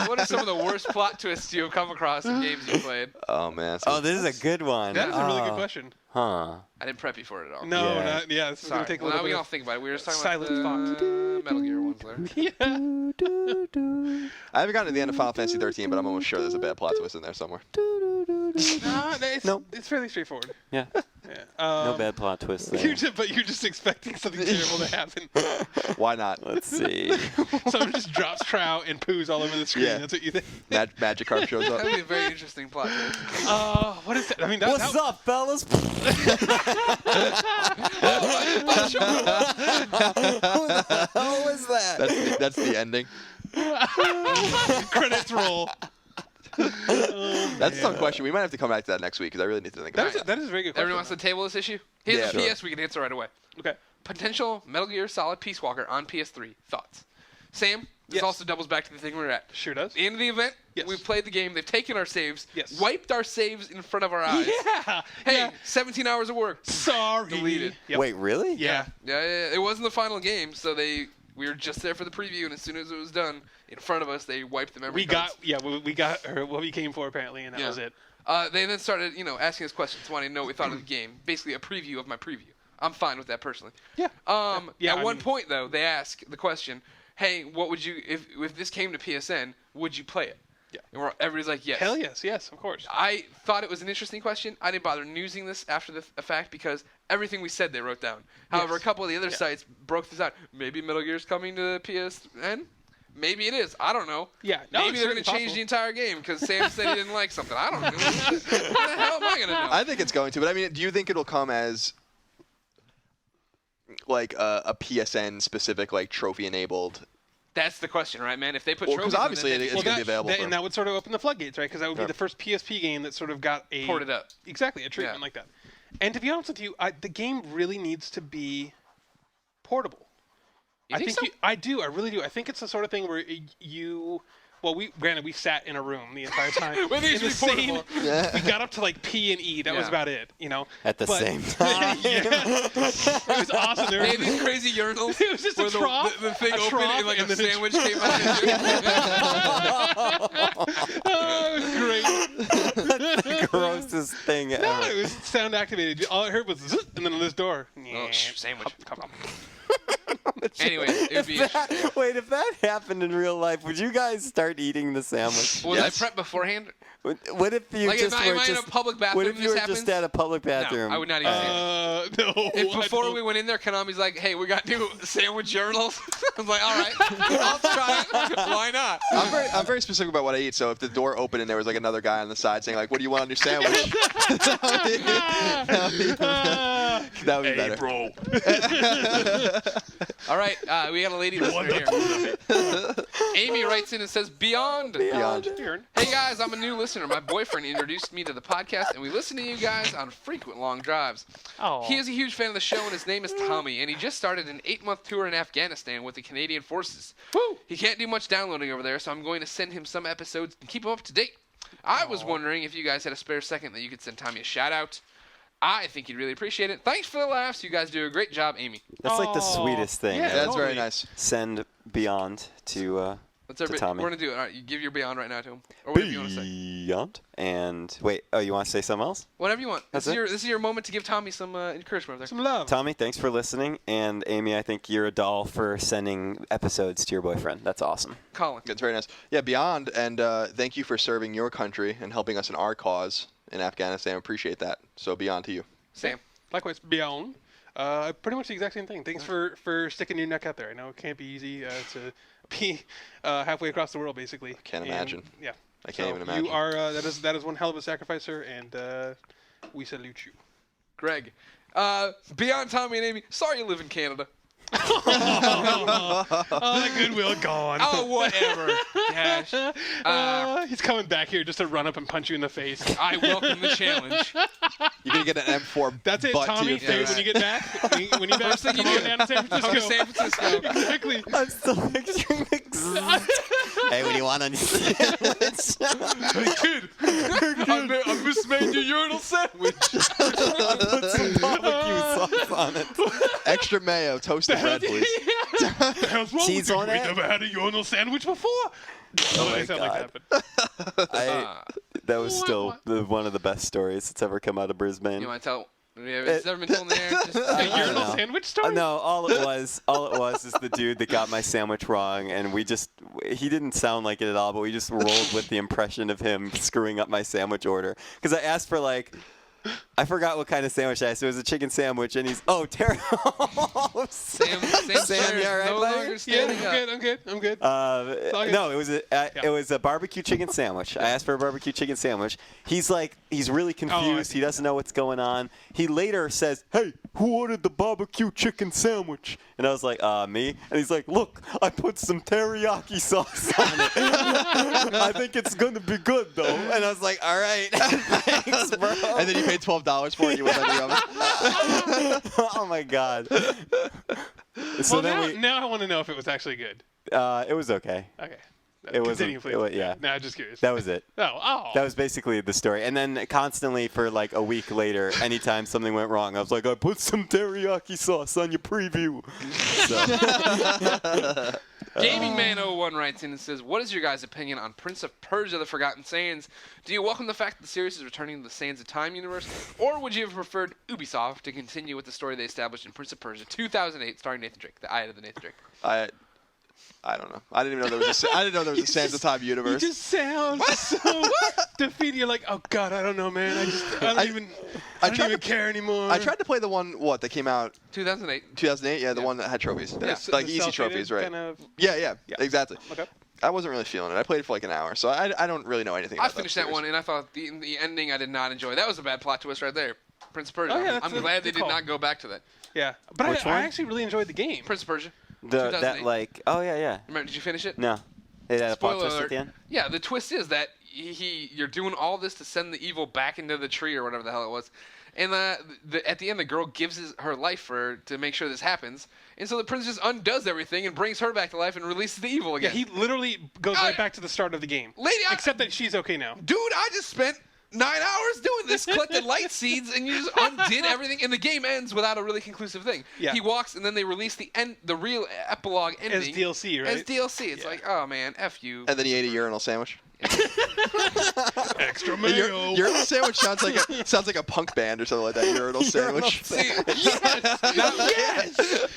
what are some of the worst plot twists you have come across in games you played? Oh man. Oh, this is a good one. That is a really good question. Huh. I didn't prep you for it at all. No, Yeah. this is Sorry. gonna take a Well, little now we bit. all think about it. We were just talking silent about the Metal Gear ones there. Yeah. I haven't gotten to the end of Final Fantasy 13, but I'm almost sure there's a bad plot twist in there somewhere. It's fairly straightforward. Yeah. Yeah. No bad plot twist there. But you're just expecting something terrible to happen. Why not? Let's see. Someone just drops trout and poos all over the screen. Yeah. That's what you think. Magic Carp shows up. That would be a very interesting plot twist. What is that? I mean, that, What's up, fellas? Who the hell was that? That's the ending. Credits roll. That's some question. We might have to come back to that next week because I really need to think about it. That is a very good question. Everyone wants to table this issue? Here's Yeah, a sure. PS we can answer right away. Okay. Potential Metal Gear Solid Peace Walker on PS3. Thoughts? Sam, this Yes. also doubles back to the thing we were at. Sure does. At the end of the event, Yes. we've played the game. They've taken our saves, Yes. wiped our saves in front of our eyes. Yeah. Hey, Yeah. 17 hours of work. Sorry. Deleted. Yep. Wait, really? Yeah. Yeah, it wasn't the final game, so we were just there for the preview, and as soon as it was done, in front of us, they wiped the memory cards. We got what we came for apparently, and that was it. They then started, asking us questions, wanting to know what we thought of the game. Basically, a preview of my preview. I'm fine with that personally. Yeah. At one point, though, they ask the question, "Hey, what would you if this came to PSN? Would you play it?" Yeah. And everybody's like, "Yes." Hell yes, of course. I thought it was an interesting question. I didn't bother using this after the fact because everything we said they wrote down. However, Yes. a couple of the other sites broke this out. Maybe Metal Gear's coming to PSN. Maybe it is. I don't know. Yeah, no, Maybe it's they're going to certainly change possible. the entire game because Sam said he didn't like something. I don't know. What the hell am I going to know? I think it's going to, but I mean, do you think it'll come as like a PSN specific, like trophy enabled? That's the question, right, man? If they put Well, trophies because obviously in it, it's going to be available. and that would sort of open the floodgates, right? Because that would be Yeah. the first PSP game that sort of got a Ported up. Exactly, a treatment Yeah. like that. And to be honest with you, the game really needs to be portable. You think so? I do. I really do. I think it's the sort of thing where you Well, we sat in a room the entire time. With each in the same, portable. we got up to like P and E. That was Yeah. about it. At the same time. Yeah. It was awesome. They had these crazy urinals. It was just where a trough. The thing a opened trough, and like and a then sandwich came out. Oh, it was great. The grossest thing ever. No, it was sound activated. All I heard was zzz, and then on this door. Oh, sandwich. Come on. Anyway, it would be. Wait, if that happened in real life, would you guys start eating the sandwich? Was I prepped beforehand? What if you Like, just am were I in a just public bathroom What if and you this were happens? just at a public bathroom? No, I would not even say it. No. If before we went in there, Konami's like, hey, we got new sandwich urinals. I was like, all right, I'll try it. Why not? I'm very specific about what I eat. So if the door opened and there was like another guy on the side saying like, "What do you want on your sandwich?" that would be better. bro. All right, we got a lady listener here. Amy writes in and says, Beyond. Beyond. Hey guys, I'm a new listener. My boyfriend introduced me to the podcast, and we listen to you guys on frequent long drives. Oh. He is a huge fan of the show, and his name is Tommy, and he just started an 8-month tour in Afghanistan with the Canadian Forces. Woo. He can't do much downloading over there, so I'm going to send him some episodes and keep him up to date. I was wondering if you guys had a spare second that you could send Tommy a shout-out. I think he'd really appreciate it. Thanks for the laughs. You guys do a great job, Amy. That's like the Oh, sweetest thing. yeah, ever. That's totally. very nice. Send Beyond to Let's to everybody, Tommy. we're going to do it. All right, you give your Beyond right now to him. Or whatever you want to say. Beyond. And wait, oh, you want to say something else? Whatever you want. That's This it? is your moment to give Tommy some encouragement over there. Some love. Tommy, thanks for listening. And Amy, I think you're a doll for sending episodes to your boyfriend. That's awesome. Colin. That's very nice. Yeah, Beyond, and thank you for serving your country and helping us in our cause in Afghanistan. Appreciate that. So Beyond to you. Sam. Likewise, Beyond. Pretty much the exact same thing. Thanks for sticking your neck out there. I know it can't be easy to be halfway across the world, basically. Can't And, imagine. Yeah. I can't even imagine. You are that is one hell of a sacrifice, sir, and we salute you. Greg. Beyond Tommy and Amy. Sorry you live in Canada. Oh, the goodwill gone. Oh, whatever. Gosh. He's coming back here just to run up and punch you in the face. I welcome the challenge. You're gonna get an M4 That's it, butt Tommy. to your Yeah, face. When you get back, when you back, First thing you come on do. down to San Come to Francisco. San Francisco. Exactly. I'm still picturing Hey, what do you want on your sandwich? Hey, kid. I mismade your urinal sandwich. Put some barbecue sauce on it. Extra mayo, toasted bread, please. What the hell's wrong Cheese with you? on You it? never had a urinal sandwich before? Oh my sound God. like that, but That was still one of the best stories that's ever come out of Brisbane. You want to tell? It's never been told in the air. Just, a I don't urinal know. sandwich story? No, all it was is the dude that got my sandwich wrong, and he didn't sound like it at all, but we just rolled with the impression of him screwing up my sandwich order. Because I asked for I forgot what kind of sandwich I asked. It was a chicken sandwich, and he's, terrible. Sam, you all right, no buddy? longer Yeah, standing up. I'm good. No, it was Yeah. it was a barbecue chicken sandwich. I asked for a barbecue chicken sandwich. He's really confused. see. He doesn't know what's going on. He later says, "Hey, who ordered the barbecue chicken sandwich?" And I was like, me. And he's like, "Look, I put some teriyaki sauce on it. I think it's gonna be good though." And I was like, "All right, thanks, bro." And then you paid $12 for it. You went under the oven. Oh my god. So Well, then now I want to know if it was actually good. it was okay. Okay. It was. Continue, please. Yeah. No, just curious. That was it. Oh. That was basically the story. And then constantly for a week later, anytime something went wrong, I was like, I put some teriyaki sauce on your preview. So. Gaming Man 01 writes in and says, "What is your guys' opinion on Prince of Persia: The Forgotten Sands? Do you welcome the fact that the series is returning to the Sands of Time universe, or would you have preferred Ubisoft to continue with the story they established in Prince of Persia 2008, starring Nathan Drake, the Eye of the Nathan Drake?" I don't know. I didn't even know there was a Sands of Time You universe. just sound so defeated. You're like, oh god, I don't know, man. I don't even care anymore. I tried to play the one that came out 2008. 2008. Yeah, the Yeah. one that had trophies. Yeah. Like The easy cel-shaded trophies, right? kind of- Yeah, exactly. Okay. I wasn't really feeling it. I played it for an hour, so I don't really know anything. I about finished that series. one, and I thought the ending I did not enjoy. That was a bad plot twist right there. Prince of Persia. Oh, yeah, I'm that's glad they good did call. not go back to that. Yeah, but Which one? I actually really enjoyed the game. Prince of Persia. That 2008. yeah. Remember, did you finish it? No. It had a plot Spoiler twist alert. at the end? Yeah, the twist is that you're doing all this to send the evil back into the tree or whatever the hell it was, And at the end, the girl gives her life to make sure this happens. And so the prince just undoes everything and brings her back to life and releases the evil again. Yeah, he literally goes right back to the start of the game. Except that she's okay now. Dude, I just spent 9 hours doing this, collected light seeds, and you just undid everything, and the game ends without a really conclusive thing. Yeah. He walks, and then they release the real epilogue ending. As DLC, right? As DLC. It's like, oh man, F you. And then he ate a urinal sandwich. Extra mayo. Urinal sandwich sounds like a punk band or something like that. Urinal sandwich. See, Yes!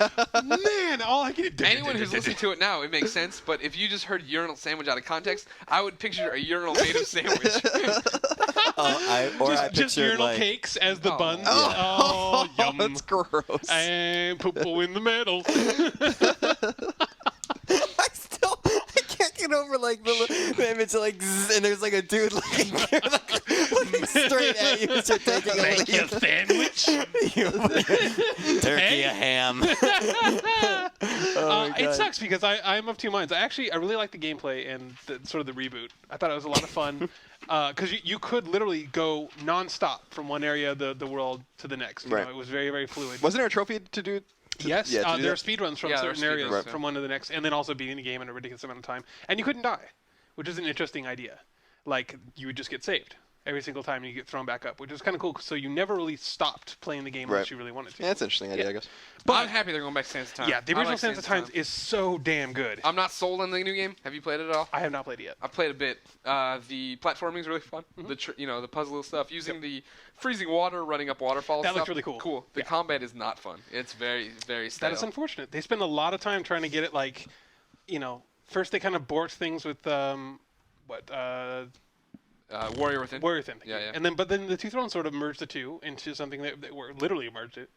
Man, all I can do. anyone who's listening to it now, it makes sense, but if you just heard urinal sandwich out of context, I would picture a urinal made of sandwich. I Just pictured urinal like cakes as the buns. Oh. Oh, yum. That's gross. And poo in the middle. I can't get over like the image like zzz, and there's like a dude looking straight at you as you're taking a Make you leak. a sandwich. Turkey, a ham. Oh my It God. sucks because I'm of two minds. I really like the gameplay and sort of the reboot. I thought it was a lot of fun because you could literally go nonstop from one area of the world to the next. You Right. know, it was very, very fluid. Wasn't there a trophy to do? Yes, yeah, to do there are that? speedruns from Yeah, there are certain areas speedruns, from one to the next, and then also beating the game in a ridiculous amount of time. And you couldn't die, which is an interesting idea. Like, you would just get saved every single time and you get thrown back up, which is kind of cool. So you never really stopped playing the game unless Right. you really wanted to. Yeah, that's an interesting idea, I guess. But I'm happy they're going back to Sands of Time. Yeah, the I original like Sands of Times is so damn good. I'm not sold on the new game. Have you played it at all? I have not played it yet. I played a bit. The platforming is really fun. Mm-hmm. The puzzle stuff, using the freezing water, running up waterfalls. That stuff. looks really cool. Cool. The Yeah. combat is not fun. It's very, very stale. That is unfortunate. They spend a lot of time trying to get it like, first they kind of borked things with Warrior Within. Warrior Within. Yeah, yeah. And then the Two Thrones sort of merged the two into something that were literally merged it,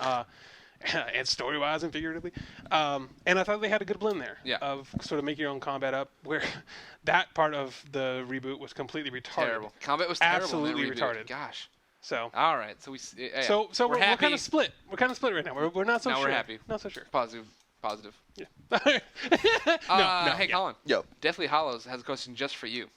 and story-wise and figuratively. And I thought they had a good blend there of sort of make your own combat up, where that part of the reboot was completely retarded. Terrible. Combat was terrible. Absolutely in that reboot. retarded. Gosh. So. All right. So So we're happy. kind of split. We're kind of split right now. We're not so Now sure. we're happy. Not so sure. Positive. Yeah. Hey, yeah. Colin. Yo. Deathly Hollows has a question just for you.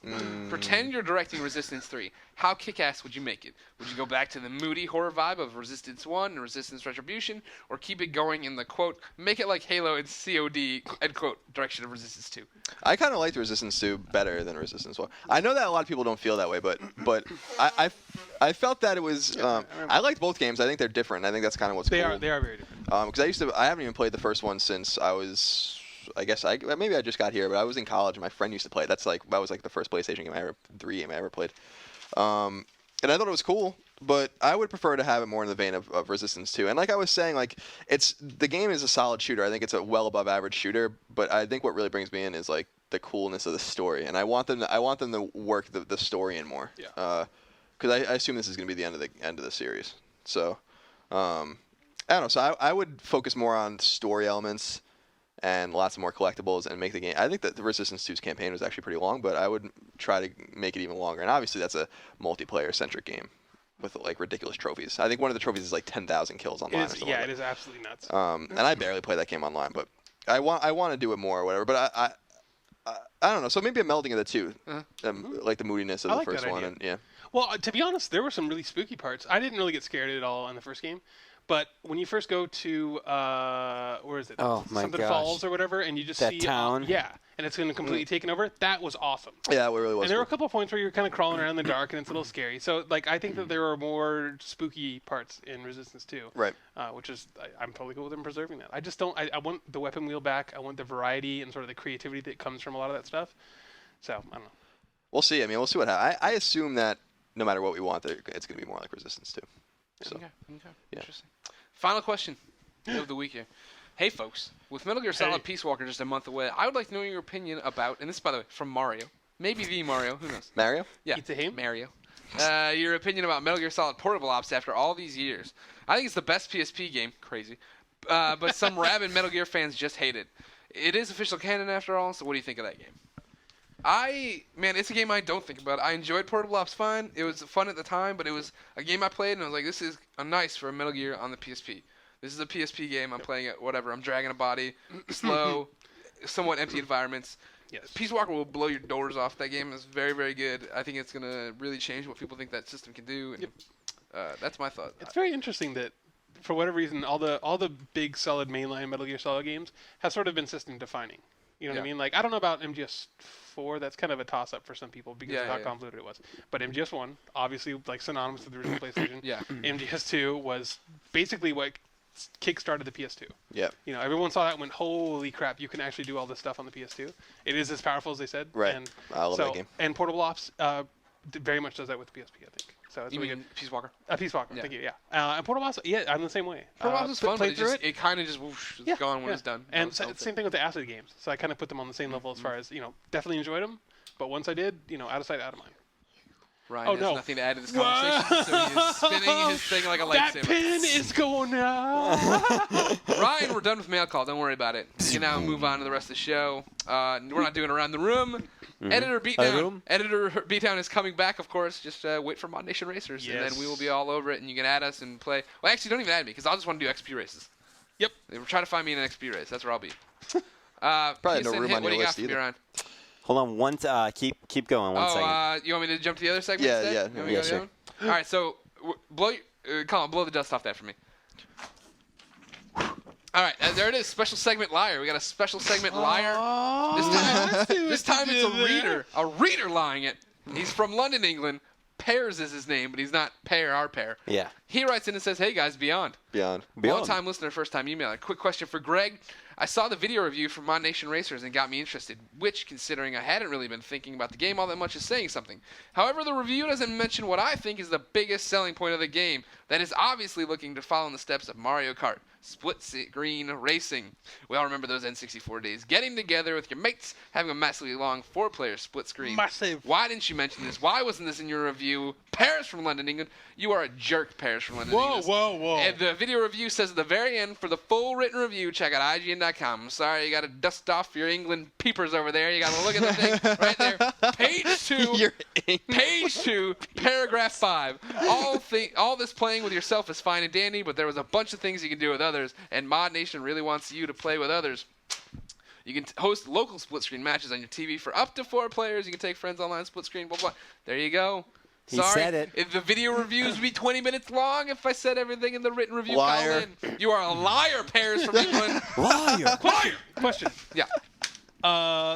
Pretend you're directing Resistance 3. How kick-ass would you make it? Would you go back to the moody horror vibe of Resistance 1 and Resistance Retribution, or keep it going in the, quote, make it like Halo and COD, end quote, direction of Resistance 2? I kind of liked Resistance 2 better than Resistance 1. I know that a lot of people don't feel that way, but I felt that it was. I liked both games. I think they're different. I think that's kind of what's They cool. are very different. Because I haven't even played the first one since I was. I guess maybe I just got here, but I was in college and my friend used to play it. That was like the first PlayStation game 3 game I ever played. And I thought it was cool, but I would prefer to have it more in the vein of Resistance 2. And like I was saying, like the game is a solid shooter. I think it's a well above average shooter, but I think what really brings me in is like the coolness of the story, and I want them to work the story in more. Yeah. Because I assume this is going to be the end of the series. So I don't know. So I would focus more on story elements and lots of more collectibles and make the game. I think that the Resistance 2's campaign was actually pretty long, but I would try to make it even longer. And obviously that's a multiplayer-centric game with like ridiculous trophies. I think one of the trophies is like 10,000 kills online. Or something like it is absolutely nuts. and I barely play that game online, but I want to do it more or whatever. But I don't know. So maybe a melding of the two, like the moodiness of I the like first that one, idea. and yeah. Well, to be honest, there were some really spooky parts. I didn't really get scared at all in the first game. But when you first go to, where is it? Oh, my Something gosh. Falls or whatever, and you just That see... town? Yeah, and it's going to completely taken over. That was awesome. Yeah, it really was. And there were a cool. couple of points where you're kind of crawling around in the dark, and it's a little scary. So, like, I think that there are more spooky parts in Resistance 2. Right. Which is... I'm totally cool with them preserving that. I just don't... I want the weapon wheel back. I want the variety and sort of the creativity that comes from a lot of that stuff. So, I don't know. We'll see. I mean, we'll see what happens. I assume that no matter what we want, it's going to be more like Resistance 2. So, Okay. yeah. Interesting. Final question of the week here. Hey, folks. With Metal Gear Solid Peace Walker just a month away, I would like to know your opinion about, and this, by the way, from Mario. Maybe the Mario. Who knows? Mario? Yeah. It's a him? Mario. Your opinion about Metal Gear Solid Portable Ops after all these years. I think it's the best PSP game. Crazy. But some rabid Metal Gear fans just hate it. It is official canon after all, so what do you think of that game? It's a game I don't think about. I enjoyed Portable Ops fine. It was fun at the time, but it was a game I played, and I was like, this is nice for a Metal Gear on the PSP. This is a PSP game. I'm playing it, whatever. I'm dragging a body, slow, somewhat empty environments. Yes. Peace Walker will blow your doors off. That game is very, very good. I think it's going to really change what people think that system can do. And, That's my thought. It's very interesting that, for whatever reason, all the big solid mainline Metal Gear Solid games have sort of been system defining. You know what I Yeah. mean? Like, I don't know about MGS4. That's kind of a toss-up for some people because Yeah, of how yeah. convoluted it was. But MGS1, obviously, like synonymous with the original PlayStation. Yeah. MGS2 was basically what kick-started the PS2. Yeah. You know, everyone saw that and went, holy crap, you can actually do all this stuff on the PS2. It is as powerful as they said. Right. And I love that game. And Portable Ops very much does that with the PSP, I think. So it's You really mean Peace Walker? good. Peace Walker, Yeah. thank you, yeah. And Portable Ops, yeah, I'm the same way. Portable Ops is fun, but played through it kind of just whoosh, it's yeah, gone when yeah. it's done. And That was same thing with the acid games. So I kind of put them on the same level as far as, definitely enjoyed them. But once I did, out of sight, out of mind. Ryan Oh, has no. nothing to add to this conversation, so he is spinning his thing like a That lightsaber. pin is going out. Ryan, we're done with mail call. Don't worry about it. You can now move on to the rest of the show. We're not doing around the room. Editor Beatdown. room? Editor Beatdown is coming back, of course. Just wait for Mod Nation Racers, and then Yes. we will be all over it, and you can add us and play. Well, actually, don't even add me, because I'll just want to do XP races. Yep. Try to find me in an XP race. That's where I'll be. Probably no PSN room hit, on what do your you got list for me, either. Ryan? Hold on, keep going one second. You want me to jump to the other segment Yeah, instead? yeah. You want me to Yeah, go to the sure. other one? All right, so Colin, blow the dust off that for me. All right, there it is. Special segment liar. We got a special segment liar. This time it's a reader lying it. He's from London, England. Pears is his name, but he's not Pear, our Pear. Yeah. He writes in and says, "Hey guys, Beyond. Beyond. Long-time listener, first-time emailer. Quick question for Greg. I saw the video review from Mod Nation Racers and got me interested, which, considering I hadn't really been thinking about the game all that much, is saying something. However, the review doesn't mention what I think is the biggest selling point of the game, that is obviously looking to follow in the steps of Mario Kart, split-screen racing. We all remember those N64 days. Getting together with your mates, having a massively long 4-player split screen. Massive. Why didn't you mention this? Why wasn't this in your review? Paris from London, England. You are a jerk, Paris from London, England. Whoa. And the video review says at the very end, for the full written review, check out IGN.com. I'm sorry, you got to dust off your England peepers over there. You got to look at the thing right there. Page 2, paragraph 5. All this playing with yourself is fine and dandy, but there was a bunch of things you can do with others, and Mod Nation really wants you to play with others. You can host local split-screen matches on your TV for up to 4 players. You can take friends online, split-screen, blah, blah. There you go. He Sorry, said it. If the video reviews would be 20 minutes long if I said everything in the written review. Liar. Colin. You are a liar, Paris from England. Liar. Liar. Question. Yeah.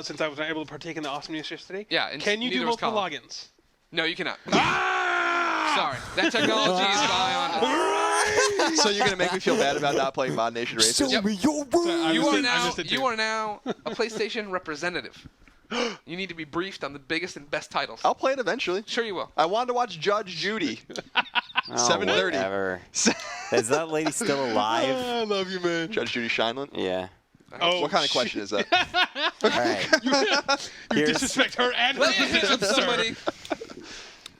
Since I was not able to partake in the awesomeness yesterday, Yeah, and can you do neither was multiple Colin. logins? No, you cannot. Ah! Sorry. That technology is beyond us. So you're gonna make me feel bad about not playing Mod Nation Racers? Show me your room. I You missed it too. are now a PlayStation representative. You need to be briefed on the biggest and best titles. I'll play it eventually. Sure you will. I wanted to watch Judge Judy. Oh, 7:30. whatever. Is that lady still alive? I love you, man. Judge Judy Shineland. Yeah. Oh, What kind of question is that? All right. You Here's- disrespect her and her Let me hit position, sir. somebody.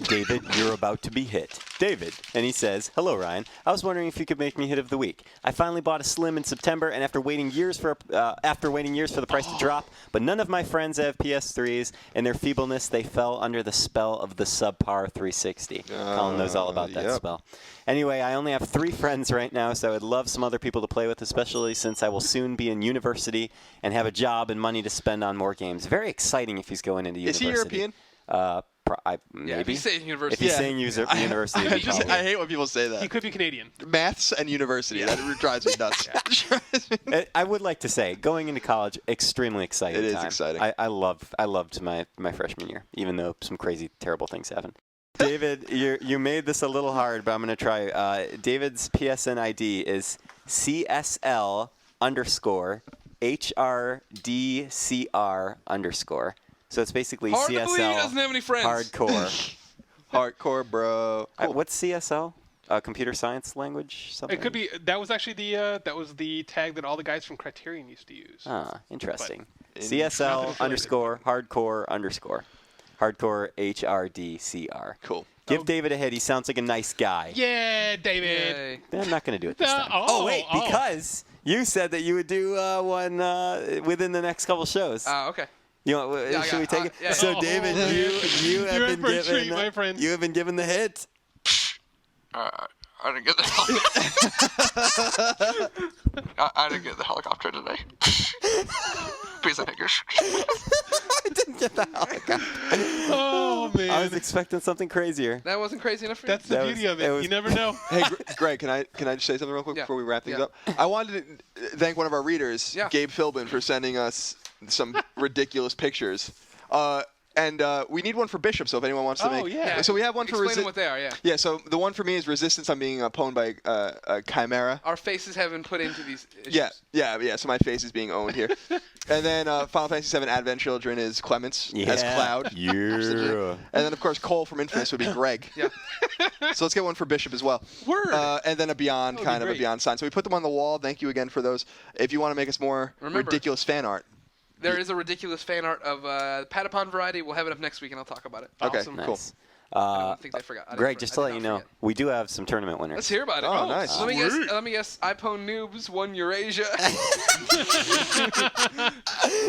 David, you're about to be hit. David. And he says, "Hello, Ryan. I was wondering if you could make me hit of the week. I finally bought a Slim in September, and after waiting years for the price to drop, but none of my friends have PS3s. In their feebleness, they fell under the spell of the subpar 360. Colin knows all about that yep. spell. Anyway, I only have 3 friends right now, so I would love some other people to play with, especially since I will soon be in university and have a job and money to spend on more games. Very exciting if he's going into Is university. he European? Yeah, Maybe. if you say university. If he's Yeah. saying university, then probably. I hate when people say He that. could be Canadian. Maths and university. That drives me nuts. I would like to say, going into college, extremely exciting. It is time. exciting. I loved my freshman year, even though some crazy, terrible things happened. David, you made this a little hard, but I'm going to try. David's PSN ID is CSL_HRDCR_. So it's basically Hard to CSL believe he doesn't have any friends. hardcore. Hardcore, bro. What's CSL? Computer science language? Something? It could be. That was actually the tag that all the guys from Criterion used to use. Ah, interesting. But- CSL_hardcore_. Hardcore HRDCR. Cool. Give David a hit. He sounds like a nice guy. Yeah, David. Yay. I'm not going to do it this time. Wait, oh. because you said that you would do one within the next couple shows. Okay. You know, Yeah, I should got- we take it? yeah. So, Oh, David, man. you You're have in been for a given treat, my friend. you have been given the hit. I I didn't get the I didn't get the helicopter today. Piece of fingers. I didn't get the helicopter. Oh man. I was expecting something crazier. That wasn't crazy enough for you? That's the beauty of it. You never know. Hey, Greg, can I just say something real quick before we wrap things up? I wanted to thank one of our readers, Gabe Philbin, for sending us some ridiculous pictures. And we need one for Bishop, so if anyone wants to make... Oh, yeah. So we have one for... Explain what they are, yeah. Yeah, so the one for me is Resistance. I'm being pwned by Chimera. Our faces have been put into these issues. Yeah, so my face is being owned here. And then Final Fantasy VII Advent Children is Clements as Cloud. Yeah. And then, of course, Cole from Infamous would be Greg. Yeah. So let's get one for Bishop as well. Word. And then a Beyond, kind of a Beyond sign. So we put them on the wall. Thank you again for those. If you want to make us more ridiculous fan art. There is a ridiculous fan art of Patapon variety. We'll have it up next week, and I'll talk about it. Okay, Awesome. cool. Nice. I don't think they forgot. Greg, just to let you know, we do have some tournament winners. Let's hear about it. Oh, nice. Let me guess. iPhone Noobs won Eurasia.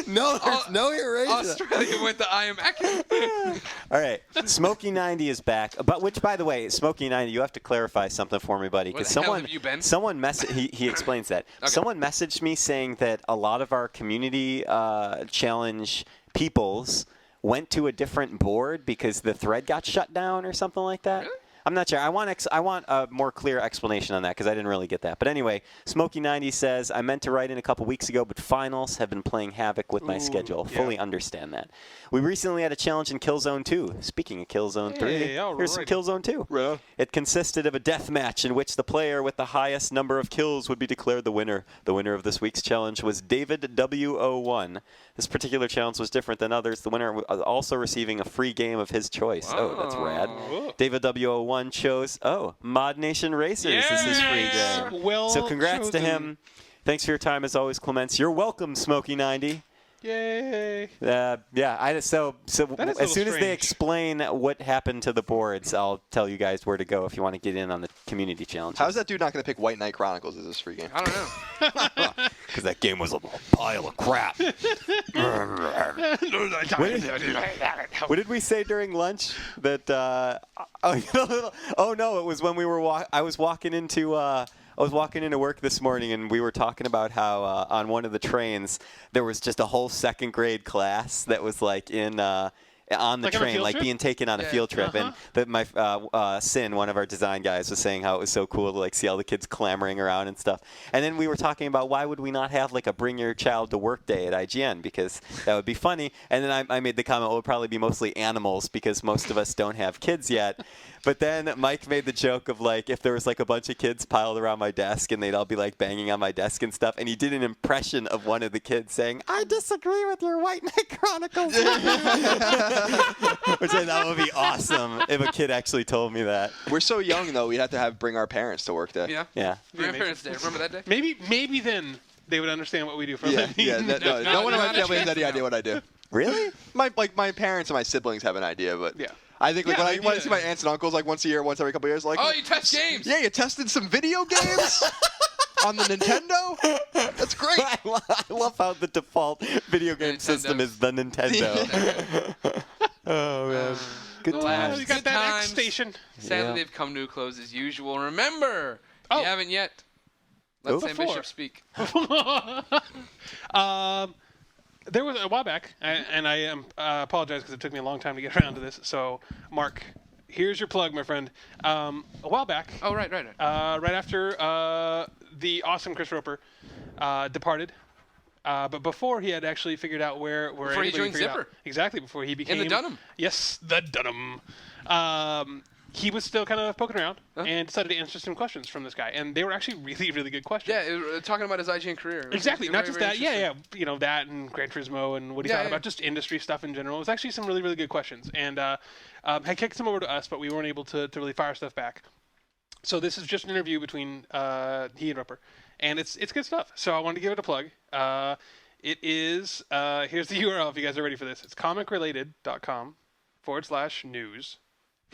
No, there's no Eurasia. Australia went to I Am Akin. All right, Smokey90 is back. But which, by the way, Smokey90, you have to clarify something for me, buddy, because Where the hell have you been? someone he explains that. Okay. Someone messaged me saying that a lot of our community challenge peoples went to a different board because the thread got shut down or something like that. Really? I'm not sure. I want a more clear explanation on that because I didn't really get that. But anyway, Smokey90 says, I meant to write in a couple weeks ago, but finals have been playing havoc with my schedule. Yeah. Fully understand that. We recently had a challenge in Killzone 2. Speaking of Killzone 3, here's some Killzone 2. Right. It consisted of a death match in which the player with the highest number of kills would be declared the winner. The winner of this week's challenge was David W01. This particular challenge was different than others. The winner was also receiving a free game of his choice. Oh, that's rad. Whoa. David W01 chose, Mod Nation Racers is his free game. Well So congrats to chosen. him. Thanks for your time as always, Clements. You're welcome, Smokey90. Yay. So as soon as they strange. explain what happened to the boards, I'll tell you guys where to go if you want to get in on the community challenge. How's that dude not going to pick White Knight Chronicles as his free game? I don't know. Because that game was a pile of crap. What did we say during lunch? That no, it was when we were I was walking into work this morning, and we were talking about how on one of the trains there was just a whole second grade class that was like on the Like on a train, field like trip? being taken on a field trip, and that my Sin, one of our design guys, was saying how it was so cool to like see all the kids clamoring around and stuff. And then we were talking about why would we not have like a bring your child to work day at IGN, because that would be funny. And then I made the comment, it would probably be mostly animals because most of us don't have kids yet. But then Mike made the joke of like if there was like a bunch of kids piled around my desk and they'd all be like banging on my desk and stuff, and he did an impression of one of the kids saying, "I disagree with your White Knight Chronicles," which I thought would be awesome if a kid actually told me that. We're so young, though, we'd have to bring our parents to work day. Yeah. Yeah. Grandparents' Day. Remember that day? Maybe then they would understand what we do for a Yeah, living. yeah. No one in my not a family has chance any now. idea what I do. Really? My parents and my siblings have an idea, but Yeah. I think like Yeah, when I see my aunts and uncles like once a year, once every couple of years, like, Oh, you test games. yeah, you tested some video games on the Nintendo. That's great. I love how the default video game system is the Nintendo. Oh man. Good the times. You got Good that times. X station. Sadly, Yeah. they've come to a close as usual. Remember, if Oh. you haven't yet, let Sam Before. Bishop speak. There was a while back, and I apologize because it took me a long time to get around to this. So, Mark, here's your plug, my friend. A while back, Oh, right. right after the awesome Chris Roper departed, but before he had actually figured out where Before he anybody joined figured out- Zipper. exactly before he became Dunham. Yes, the Dunham. He was still kind of poking around and decided to answer some questions from this guy, and they were actually really, really good questions. Yeah, talking about his IGN career. It was Exactly, very, not just very that. Yeah, interesting. you know, that and Gran Turismo and what he Yeah, thought yeah. about just industry stuff in general. It was actually some really, really good questions, and had kicked some over to us, but we weren't able to really fire stuff back. So this is just an interview between he and Roper, and it's good stuff. So I wanted to give it a plug. It is here's the URL if you guys are ready for this. It's comicrelated.com/news.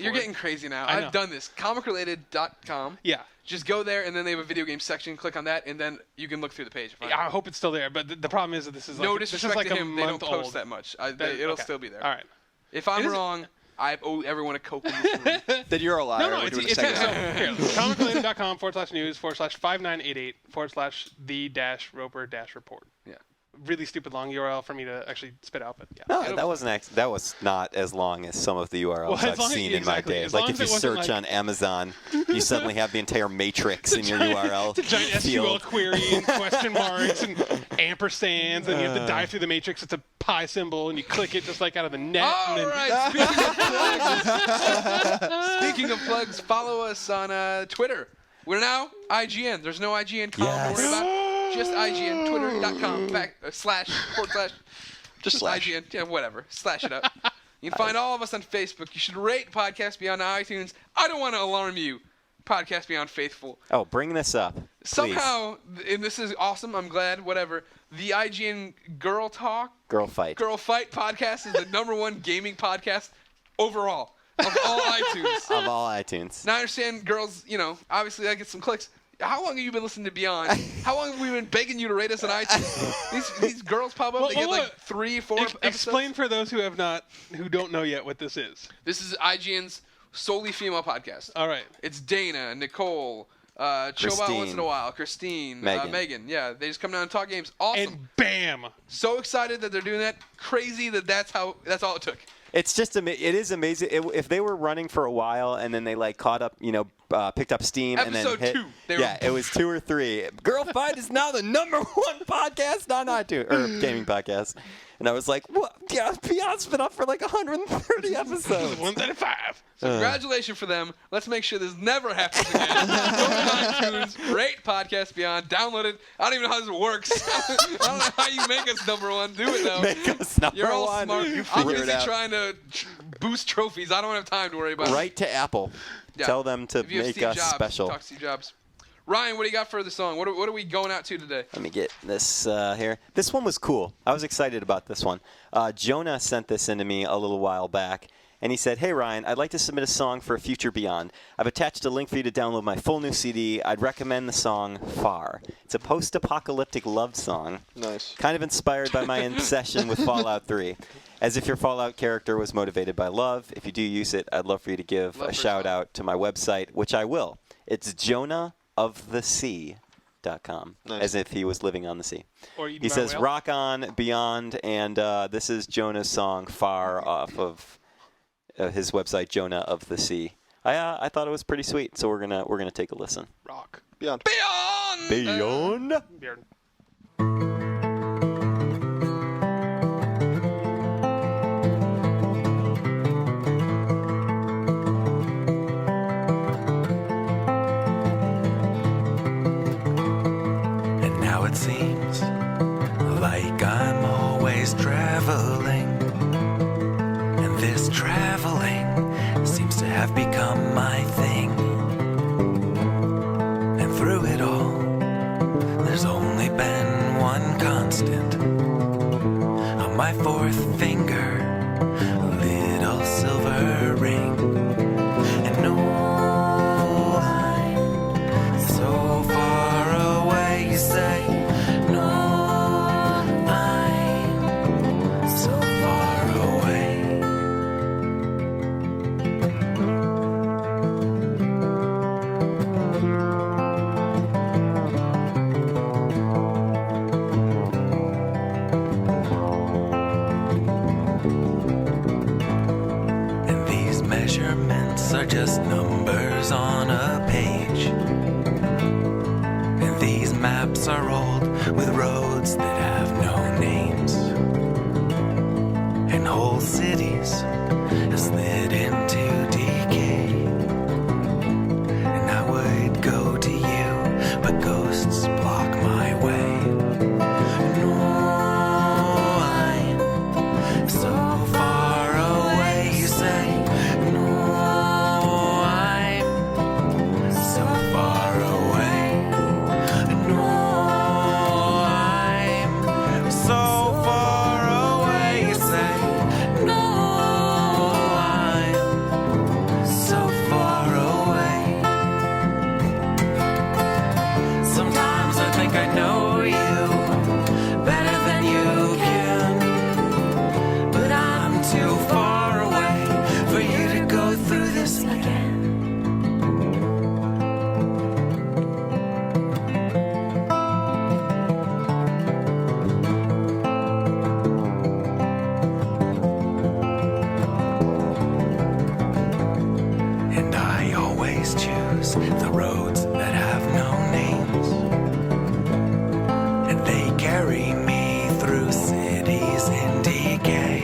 You're getting crazy now. I know. I've done this. Comicrelated.com. Yeah. Just go there, and then they have a video game section. Click on that, and then you can look through the page. I hope it's still there, but the problem is that this is No like, this is disrespect like to a him, they don't month post old. that much. It'll Okay. still be there. All right. If I'm It is- wrong, I owe everyone a Coke in this room. Then you're a liar. No, We're it's doing a so second here, comicrelated.com/news/5988/the-roper-report. Yeah. Really stupid long URL for me to actually spit out, but yeah. No, that was not as long as some of the URLs Well, as I've long as- seen in my exactly. day. As Like long if as you it wasn't search like- on Amazon, you suddenly have the entire matrix in your URL It's a giant SQL field. query and question marks and ampersands, and you have to dive through the matrix. It's a pi symbol, and you click it just like out of the net. All and then, right. Speaking of plugs, follow us on Twitter. We're now IGN. There's no IGN column to worry about. Just IGN. Twitter.com// Just slash. IGN. Yeah, whatever. Slash it up. You can find all of us on Facebook. You should rate Podcast Beyond on iTunes. I don't want to alarm you, Podcast Beyond faithful. Oh, bring this up. Please. Somehow, and this is awesome, I'm glad, whatever, the IGN Girl Fight podcast is the #1 gaming podcast overall of all iTunes. Of all iTunes. Now I understand girls, obviously I get some clicks. How long have you been listening to Beyond? How long have we been begging you to rate us on iTunes? These girls pop up, they get like 3, 4 episodes. Explain for those who don't know yet what this is. This is IGN's solely female podcast. All right. It's Dana, Nicole, Chobot once in a while, Christine, Megan. Yeah, they just come down and talk games. Awesome. And bam. So excited that they're doing that. Crazy that's all it took. It's just it is amazing. If they were running for a while and then they like caught up, picked up steam and then hit. Episode 2. It was 2 or 3. Girl Fight is now the #1 podcast on iTunes or gaming podcast. And I was like, what? Yeah, Beyond's been up for like 130 episodes. 135. So congratulations for them. Let's make sure this never happens again. Go to iTunes, rate Podcast Beyond, download it. I don't even know how this works. I don't know how you make us #1. Do it though. Make us #1. You're all smart. I'm figure it busy out. trying to boost trophies. I don't have time to worry about. Write to Apple. Yeah. Tell them to If you have make Steve us Jobs, special. Talk to Steve Jobs. Ryan, what do you got for the song? What are we going out to today? Let me get this here. This one was cool. I was excited about this one. Jonah sent this into me a little while back, and he said, "Hey Ryan, I'd like to submit a song for a future Beyond. I've attached a link for you to download my full new CD. I'd recommend the song Far. It's a post-apocalyptic love song. Nice. Kind of inspired by my obsession with Fallout 3. As if your Fallout character was motivated by love. If you do use it, I'd love for you to give a shout out to my website, which I will. It's jonahofthesea.com, Nice. as if he was living on the sea. Or eaten He by a says, whale. rock on, Beyond, and this is Jonah's song, Far, off of his website, Jonah of the Sea. I thought it was pretty sweet, so we're gonna take a listen. Rock. Beyond. Beyond! Beard. And now it seems like I'm always traveling, and this traveling seems to have become my thing. And through it all, there's only been one constant. On my fourth finger, a little silver ring. And no, I'm so far away, you say. No, I'm so far away. And these measurements are just numbers on a page. And these maps are old with roads that have no names. And whole cities have slid into decay. And I would go to you, but ghosts block my way. No, I'm so far away, you say. No, I'm so far away. No, I'm so far away, you say. No, I'm I always choose the roads that have no names. And they carry me through cities in decay.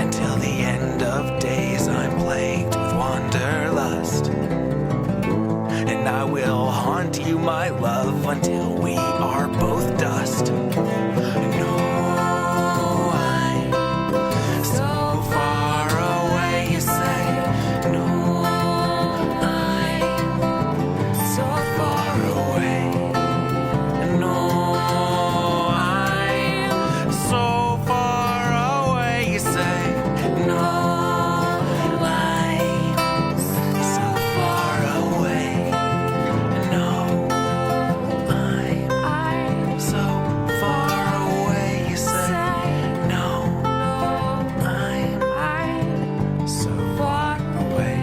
Until the end of days I'm plagued with wanderlust. And I will haunt you, my love, until we are both dust. No, I'm so far away, you say. No, I'm so far away. No, I'm so far away, you say. No, I'm so far away. No, I'm so far away, you say. No, I'm so far away.